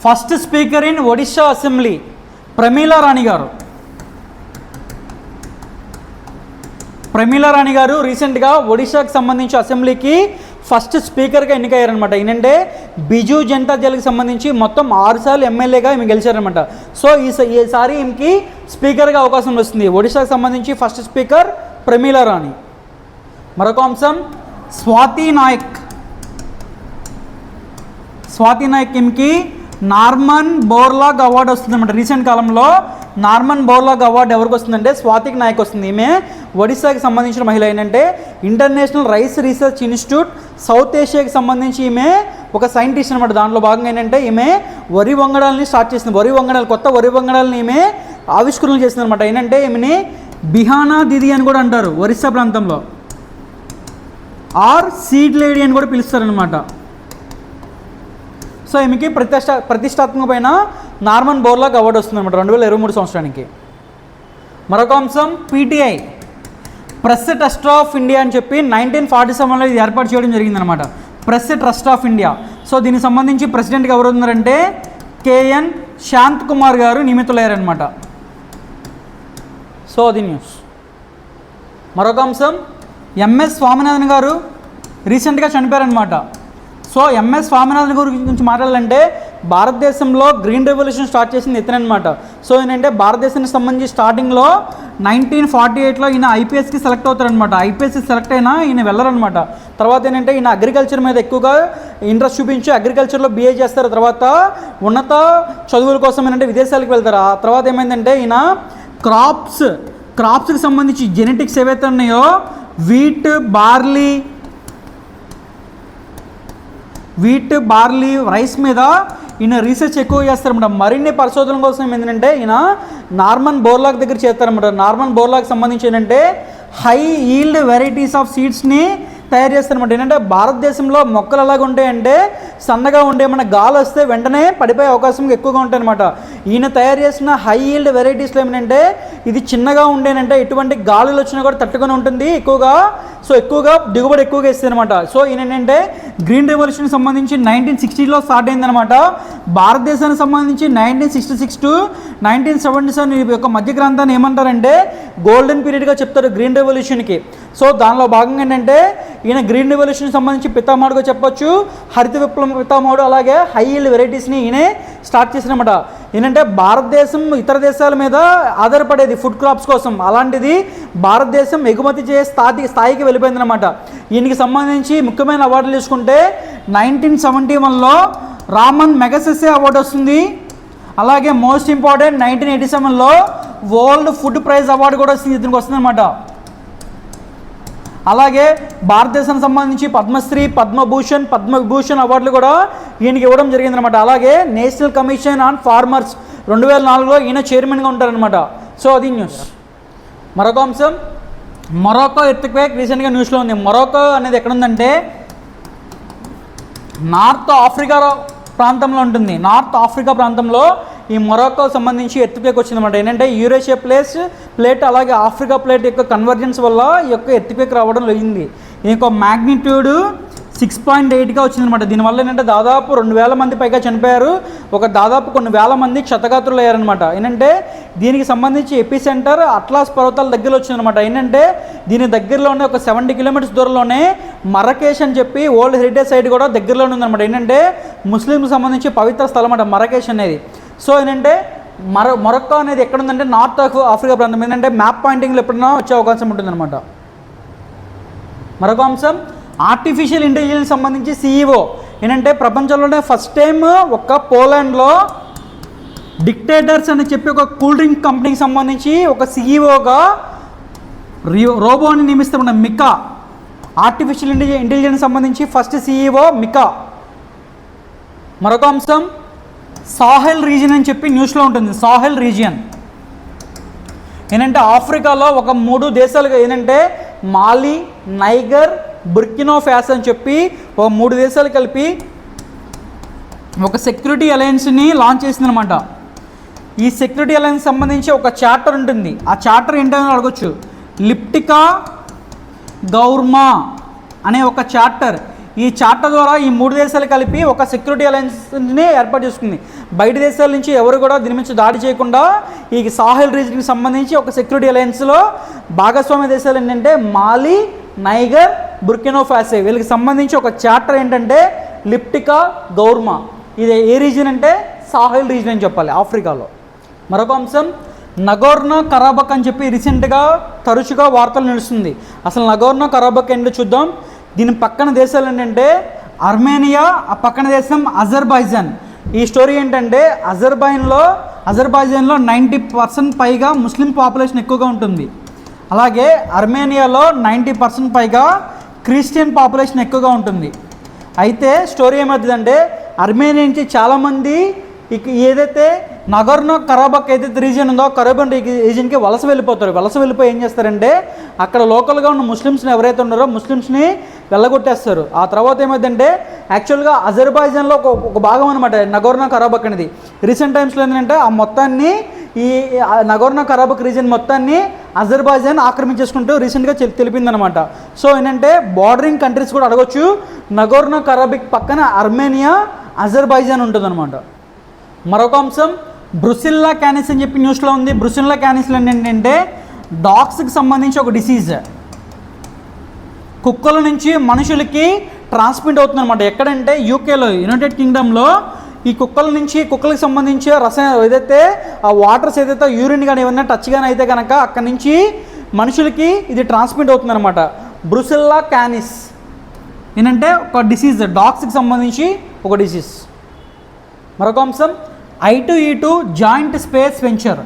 first speaker in Odisha assembly Pramila Rani garu రీసెంట్గా ఒడిషాకి సంబంధించి అసెంబ్లీకి ఫస్ట్ స్పీకర్గా ఎన్నికయ్యారనమాట. ఏంటంటే బిజు జనతా దళకి సంబంధించి మొత్తం 6 సార్లు ఎమ్మెల్యేగా ఈమె గెలిచారనమాట. సో ఈసారి ఈమెకి స్పీకర్గా అవకాశం వస్తుంది. ఒడిషాకి సంబంధించి ఫస్ట్ స్పీకర్ ప్రమీలా రాణి. మరొక అంశం స్వాతి నాయక్ ఈమెకి నార్మన్ బోర్లాగ్ అవార్డు వస్తుందన్నమాట. రీసెంట్ కాలంలో నార్మన్ బోర్లాగ్ అవార్డు ఎవరికి వస్తుందంటే స్వాతికి నాయక్ వస్తుంది. ఈమె ఒడిశాకి సంబంధించిన మహిళ. ఏంటంటే international rice research institute South ఏషియాకి సంబంధించి ఈమె ఒక సైంటిస్ట్ అనమాట. దాంట్లో భాగంగా ఏంటంటే ఈమె వరి వంగడాలని స్టార్ట్ చేసింది. కొత్త వరి వంగడాలని ఈమె ఆవిష్కరణలు చేసింది అనమాట. ఏంటంటే ఈమెని బిహానా దీది అని కూడా అంటారు ఒరిస్సా ప్రాంతంలో. ఆర్ సీడ్ లేడీ అని కూడా పిలుస్తారనమాట. సో ఈమెకి ప్రతిష్టాత్మకమైన నార్మన్ బోర్లాగ్ అవార్డు వస్తుంది అనమాట 2023 సంవత్సరానికి. మరొక అంశం PTI press trust of India అని చెప్పి 1947లో ఇది ఏర్పాటు చేయడం జరిగిందనమాట. Press trust of India. So దీనికి సంబంధించి ప్రెసిడెంట్గా ఎవరు ఉన్నారంటే కేఎన్ శాంత్ కుమార్ గారు నియమితులయ్యారనమాట. సో అది న్యూస్. మరొక అంశం ఎంఎస్ స్వామినాథన్ గారు రీసెంట్గా చనిపోయారనమాట. సో ఎంఎస్ స్వామినాథన్ గురించి మాట్లాడాలంటే భారతదేశంలో గ్రీన్ రెవల్యూషన్ స్టార్ట్ చేసింది ఇతనమాట. సో ఏంటంటే భారతదేశానికి సంబంధించి స్టార్టింగ్లో 1948లో ఈయన ఐపీఎస్కి సెలెక్ట్ అవుతారనమాట. ఐపీఎస్కి సెలెక్ట్ అయినా ఈయన వెళ్ళరనమాట. తర్వాత ఏంటంటే ఈయన అగ్రికల్చర్ మీద ఎక్కువగా ఇంట్రెస్ట్ చూపించి అగ్రికల్చర్లో BA చేస్తారు. తర్వాత ఉన్నత చదువుల కోసం ఏంటంటే విదేశాలకు వెళ్తారు. ఆ తర్వాత ఏమైందంటే ఈయన క్రాప్స్కి సంబంధించి జెనెటిక్స్ ఏవైతే ఉన్నాయో వీట్ బార్లీ రైస్ మీద ఈయన రీసెర్చ్ ఎక్కువ చేస్తారన్నమాట. మరిన్ని పరిశోధనల కోసం ఏంటంటే ఈయన నార్మన్ బోర్లాగ్ దగ్గర చేస్తారన్నమాట. నార్మన్ బోర్లాగ్ సంబంధించి ఏంటంటే హై ఈల్డ్ వెరైటీస్ ఆఫ్ సీడ్స్ని తయారు చేస్తారన్నమాట. ఏంటంటే భారతదేశంలో మొక్కలు ఎలాగ ఉంటాయంటే సన్నగా ఉండే మన గాలి వస్తే వెంటనే పడిపోయే అవకాశం ఎక్కువగా ఉంటాయి అనమాట. ఈయన తయారు చేసిన హై ఈల్డ్ వెరైటీస్లో ఏమిటంటే ఇది చిన్నగా ఉండేనంటే ఎటువంటి గాలులు వచ్చినా కూడా తట్టుకొని ఉంటుంది ఎక్కువగా దిగుబడి ఎక్కువగా ఇస్తుంది అనమాట. సో ఈయన ఏంటంటే గ్రీన్ రెవల్యూషన్కి సంబంధించి 1960లో స్టార్ట్ అయిందనమాట. భారతదేశానికి సంబంధించి 1966 to 1977 ఈ యొక్క మధ్య గ్రంథాన్ని ఏమంటారంటే గోల్డెన్ పీరియడ్గా చెప్తారు గ్రీన్ రెవల్యూషన్కి. సో దానిలో భాగంగా ఏంటంటే ఈయన గ్రీన్ రెవల్యూషన్కి సంబంధించి పితామహుడుగా చెప్పొచ్చు, హరిత విప్లవం పితామహుడు. అలాగే హై ఈల్డ్ వెరైటీస్ని ఈయనే స్టార్ట్ చేసినమాట. ఏంటంటే భారతదేశం ఇతర దేశాల మీద ఆధారపడేది ఫుడ్ క్రాప్స్ కోసం, అలాంటిది భారతదేశం ఎగుమతి చేసే స్థాయికి వెళ్ళిపోయిందనమాట. దీనికి సంబంధించి ముఖ్యమైన అవార్డులు తీసుకుంటే 1971లో రామన్ మెగసెసే అవార్డు వస్తుంది. అలాగే మోస్ట్ ఇంపార్టెంట్ 1987లో వరల్డ్ ఫుడ్ ప్రైజ్ అవార్డు కూడా వస్తుంది, ఇతనికి వస్తుందన్నమాట. అలాగే భారతదేశానికి సంబంధించి పద్మశ్రీ, పద్మవిభూషణ్ అవార్డులు కూడా ఈయనకి ఇవ్వడం జరిగిందనమాట. అలాగే నేషనల్ కమిషన్ ఆన్ ఫార్మర్స్ 2004లో ఈయన చైర్మన్గా ఉంటారనమాట. సో అది న్యూస్. మరొక అంశం, మొరాకో ఎర్త్క్వేక్ రీసెంట్గా న్యూస్లో ఉంది. మొరాకో అనేది ఎక్కడ ఉందంటే నార్త్ ఆఫ్రికా ప్రాంతంలో ఉంటుంది. నార్త్ ఆఫ్రికా ప్రాంతంలో ఈ మొరాకో సంబంధించి ఎర్త్క్వేక్ వచ్చిందన్నమాట. ఏంటంటే యూరేషియా ప్లేట్ అలాగే ఆఫ్రికా ప్లేట్ యొక్క కన్వర్జెన్స్ వల్ల ఈ యొక్క ఎర్త్క్వేక్ రావడం జరిగింది. ఈ యొక్క మ్యాగ్నిట్యూడ్ 6.8గా వచ్చిందనమాట. దీనివల్ల ఏంటంటే దాదాపు 2000 మంది పైగా చనిపోయారు, దాదాపు కొన్ని వేల మంది క్షతగాత్రులు అయ్యారనమాట. ఏంటంటే దీనికి సంబంధించి ఎపి సెంటర్ అట్లాస్ పర్వతాల దగ్గరలో వచ్చిందనమాట. ఏంటంటే దీని దగ్గరలోనే ఒక 70 కిలోమీటర్స్ దూరంలోనే మరకేష్ అని చెప్పి వరల్డ్ హెరిటేజ్ సైట్ కూడా దగ్గరలోనే ఉందన్నమాట. ఏంటంటే ముస్లింకి సంబంధించి పవిత్ర స్థలం అన్నమాట మరకేష్ అనేది. సో ఏంటంటే మొరక్కో అనేది ఎక్కడ ఉందంటే నార్త్ ఆఫ్రికా ప్రాంతం. ఏంటంటే మ్యాప్ పాయింటింగ్లో ఎప్పుడైనా వచ్చే అవకాశం ఉంటుందన్నమాట. మరొక అంశం, ఆర్టిఫిషియల్ ఇంటెలిజెన్స్ సంబంధించి CEO ఏంటంటే ప్రపంచంలోనే ఫస్ట్ టైం ఒక పోలాండ్లో డిక్టేటర్స్ అని చెప్పి ఒక కూల్ డ్రింక్ కంపెనీకి సంబంధించి ఒక CEOగా రోబోని నియమిస్తామన్న మికా. ఆర్టిఫిషియల్ ఇంటెలిజెన్స్ సంబంధించి ఫస్ట్ CEO మికా. మరొక అంశం, సాహెల్ రీజియన్ అని చెప్పి న్యూస్లో ఉంటుంది. సాహెల్ రీజియన్ ఏంటంటే ఆఫ్రికాలో ఒక 3 దేశాలుగా ఏంటంటే మాలి, నైగర్, బుర్కినో ఫాసో అని చెప్పి ఒక 3 దేశాలు కలిపి ఒక సెక్యూరిటీ అలయన్స్ని లాంచ్ చేసిందనమాట. ఈ సెక్యూరిటీ అలయన్స్ సంబంధించి ఒక చార్టర్ ఉంటుంది. ఆ చార్టర్ ఏంటని అడగొచ్చు. లిప్టికా గౌర్మా అనే ఒక చార్టర్. ఈ చార్టర్ ద్వారా ఈ 3 దేశాలు కలిపి ఒక సెక్యూరిటీ అలయన్స్ని ఏర్పాటు చేసుకుంది. బయట దేశాల నుంచి ఎవరు కూడా దీని నుంచి దాడి చేయకుండా ఈ సాహెల్ రీజియన్కి సంబంధించి ఒక సెక్యూరిటీ అలయన్స్లో భాగస్వామ్య దేశాలు ఏంటంటే మాలి, నైగర్, బుర్కినో ఫాసో. వీళ్ళకి సంబంధించి ఒక చార్టర్ ఏంటంటే లిప్టికా గౌర్మా. ఇది ఏ రీజియన్ అంటే సాహెల్ రీజియన్ అని చెప్పాలి ఆఫ్రికాలో. మరొక అంశం, నగోర్నో కరాబక్ అని చెప్పి రీసెంట్గా తరచుగా వార్తలు నిలుస్తుంది. అసలు నగోర్నో కరాబక్ ఏంటో చూద్దాం. దీని పక్కన దేశాలు ఏంటంటే అర్మేనియా, ఆ పక్కన దేశం అజర్బైజాన్. ఈ స్టోరీ ఏంటంటే అజర్బైజాన్లో 90% పైగా ముస్లిం పాపులేషన్ ఎక్కువగా ఉంటుంది. అలాగే అర్మేనియాలో 90% పైగా క్రిస్టియన్ పాపులేషన్ ఎక్కువగా ఉంటుంది. అయితే స్టోరీ ఏమవుతుందంటే అర్మేనియా నుంచి చాలామంది ఏదైతే నగోర్నో కరాబక్ ఏదైతే రీజియన్ ఉందో కరాబక్ రీజియన్కి వలస వెళ్ళిపోతారు. వలస వెళ్ళిపోయి ఏం చేస్తారంటే అక్కడ లోకల్గా ఉన్న ముస్లిమ్స్ని ఎవరైతే ఉన్నారో ముస్లిమ్స్ని వెళ్ళగొట్టేస్తారు. ఆ తర్వాత ఏమైందంటే యాక్చువల్గా అజర్బైజాన్లో ఒక భాగం అనమాట నగోర్నో కరాబక్ అనేది. రీసెంట్ టైమ్స్లో ఏంటంటే ఆ మొత్తాన్ని ఈ నగోర్నో కరాబక్ రీజియన్ మొత్తాన్ని అజర్బైజాన్ ఆక్రమించేసుకుంటూ రీసెంట్గా తెలిపిందనమాట. సో ఏంటంటే బార్డరింగ్ కంట్రీస్ కూడా అడగొచ్చు. నగోర్నో కరాబక్ పక్కన అర్మేనియా, అజర్బైజాన్ ఉంటుందన్నమాట. మరొక అంశం, బ్రుసిల్లా క్యానిస్ అని చెప్పి న్యూస్లో ఉంది. బ్రుసిల్లా క్యానిస్ ఏంటంటే డాగ్స్కి సంబంధించి ఒక డిసీజ్. కుక్కల నుంచి మనుషులకి ట్రాన్స్మిట్ అవుతుంది అనమాట. ఎక్కడంటే యూకేలో, యునైటెడ్ కింగ్డమ్లో ఈ కుక్కలకు సంబంధించి రసాయన ఏదైతే ఆ వాటర్స్ ఏదైతే యూరిన్ కానీ ఏమన్నా టచ్ కానీ అయితే కనుక అక్కడి నుంచి మనుషులకి ఇది ట్రాన్స్మిట్ అవుతుంది అనమాట. బ్రుసిల్లా క్యానిస్ ఏంటంటే ఒక డిసీజ్, డాగ్స్కి సంబంధించి ఒక డిసీజ్. మరొక అంశం, I2E2 joint space venture.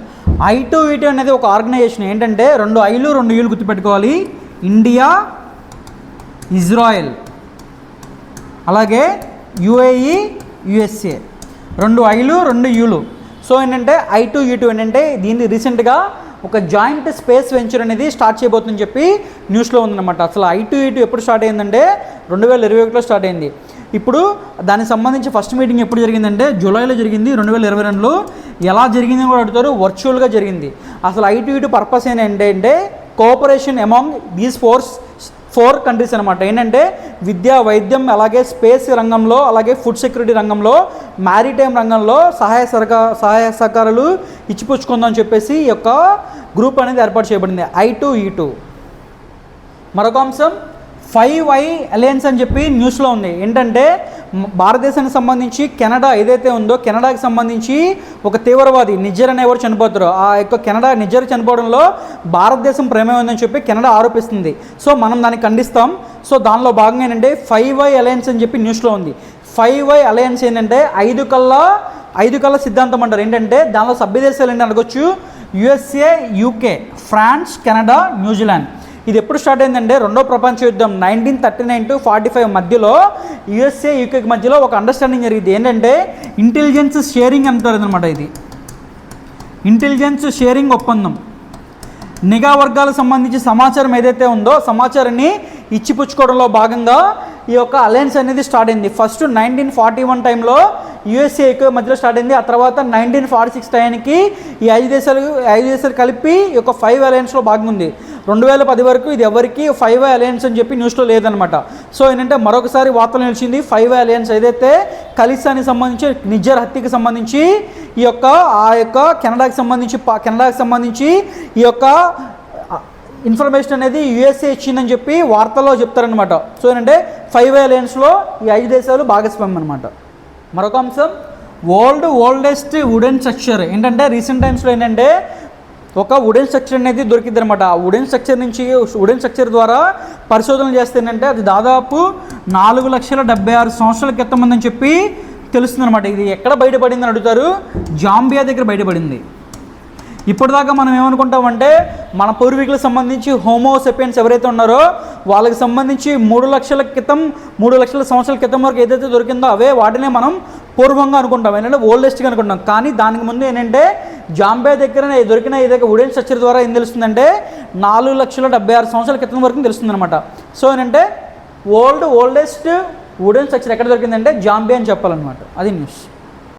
I2E2 అనేది ఒక ఆర్గనైజేషన్. ఏంటంటే 2 Iలు 2 Uలు గుర్తుపెట్టుకోవాలి. ఇండియా, ఇజ్రాయెల్, అలాగే UAE, USA. 2 Iలు 2 Uలు. సో ఏంటంటే I2E2 ఏంటంటే దీన్ని రీసెంట్గా ఒక జాయింట్ స్పేస్ వెంచర్ అనేది స్టార్ట్ చేయబోతుందని చెప్పి న్యూస్లో ఉందన్నమాట. అసలు I2E2 ఎప్పుడు స్టార్ట్ అయిందంటే 2021లో స్టార్ట్ అయింది. ఇప్పుడు దానికి సంబంధించి ఫస్ట్ మీటింగ్ ఎప్పుడు జరిగిందంటే జూలైలో జరిగింది 2022లో. ఎలా జరిగిందని కూడా అడుగుతారు. వర్చువల్గా జరిగింది. అసలు I2E2 పర్పస్ ఏంటంటే కోఆపరేషన్ అమాంగ్ దీస్ 4 కంట్రీస్ అనమాట. ఏంటంటే విద్య, వైద్యం, అలాగే స్పేస్ రంగంలో, అలాగే ఫుడ్ సెక్యూరిటీ రంగంలో, మ్యారిటైమ్ రంగంలో సహాయ సహకారాలు ఇచ్చిపుచ్చుకుందామని చెప్పేసి ఈ యొక్క గ్రూప్ అనేది ఏర్పాటు చేయబడింది I2E2. మరొక అంశం, 5i అలయన్స్ అని చెప్పి న్యూస్లో ఉంది. ఏంటంటే భారతదేశానికి సంబంధించి కెనడా ఏదైతే ఉందో కెనడాకి సంబంధించి ఒక తీవ్రవాది నిజ్జర్ అనేవారు చనిపోతారు. ఆ యొక్క కెనడా నిజ్జర్ చనిపోవడంలో భారతదేశం ప్రమేయం ఉందని చెప్పి కెనడా ఆరోపిస్తుంది. సో మనం దాన్ని ఖండిస్తాం. సో దానిలో భాగంగా ఏంటంటే 5i అలయన్స్ అని చెప్పి న్యూస్లో ఉంది. 5i అలయన్స్ ఏంటంటే ఐదు కళ్ళ సిద్ధాంతం అంటారు. ఏంటంటే దానిలో సభ్యదేశాలు ఏంటి అడగొచ్చు, USA, UK, France, Canada, New Zealand. ఇది ఎప్పుడు స్టార్ట్ అయిందంటే రెండో ప్రపంచ యుద్ధం 1939 to 45 మధ్యలో USA, UK మధ్యలో ఒక అండర్స్టాండింగ్ జరిగింది. ఏంటంటే ఇంటెలిజెన్స్ షేరింగ్ అంటారు అనమాట. ఇది ఇంటెలిజెన్స్ షేరింగ్ ఒప్పందం. నిఘా వర్గాలకు సంబంధించి సమాచారం ఏదైతే ఉందో సమాచారాన్ని ఇచ్చిపుచ్చుకోవడంలో భాగంగా ఈ యొక్క అలయన్స్ అనేది స్టార్ట్ అయింది. ఫస్ట్ 1941 టైంలో USA, UK మధ్యలో స్టార్ట్ అయింది. ఆ తర్వాత 1946 టైంకి ఈ ఐదు దేశాలు కలిపి ఈ యొక్క 5 అలయన్స్లో భాగంగా ఉంది. 2010 వరకు ఇది ఎవరికి 5i అలయన్స్ అని చెప్పి న్యూస్లో లేదనమాట. సో ఏంటంటే మరొకసారి వార్తలు నిలిచింది 5i అలయన్స్ ఏదైతే ఖలిస్తానికి సంబంధించి నిజ్జర్ హత్యకి సంబంధించి ఈ యొక్క కెనడాకి సంబంధించి ఈ యొక్క ఇన్ఫర్మేషన్ అనేది USA ఇచ్చిందని చెప్పి వార్తల్లో చెప్తారనమాట. సో ఏంటంటే 5i అలయన్స్లో ఈ 5 దేశాలు భాగస్వామ్యం అనమాట. మరొక అంశం ఓల్డెస్ట్ వుడెన్ స్ట్రక్చర్. ఏంటంటే రీసెంట్ టైమ్స్లో ఏంటంటే ఒక వుడెన్ స్ట్రక్చర్ అనేది దొరికింది అనమాట. ఆ వుడెన్ స్ట్రక్చర్ ద్వారా పరిశోధనలు చేస్తే ఏంటంటే అది దాదాపు 4,76,000 సంవత్సరాల క్రితం ఉందని చెప్పి తెలుస్తుంది అనమాట. ఇది ఎక్కడ బయటపడిందని అడుగుతారు, జాంబియా దగ్గర బయటపడింది. ఇప్పటిదాకా మనం ఏమనుకుంటామంటే మన పూర్వీకులకు సంబంధించి హోమోసెపియన్స్ ఎవరైతే ఉన్నారో వాళ్ళకి సంబంధించి 3 లక్షల సంవత్సరాల క్రితం వరకు ఏదైతే దొరికిందో అవే వాటినే మనం పూర్వంగా అనుకుంటాం, ఏంటంటే ఓల్డెస్ట్గా అనుకుంటాం. కానీ దానికి ముందు ఏంటంటే జాంబియా దగ్గర దొరికిన ఏదైతే వుడెన్ స్ట్రక్చర్ ద్వారా ఏం తెలుస్తుందంటే 4,76,000 సంవత్సరాల క్రితం వరకు తెలుస్తుంది అనమాట. సో ఏంటంటే ఓల్డెస్ట్ వుడెన్ స్ట్రక్చర్ ఎక్కడ దొరికిందంటే జాంబియా అని చెప్పాలన్నమాట. అది న్యూస్.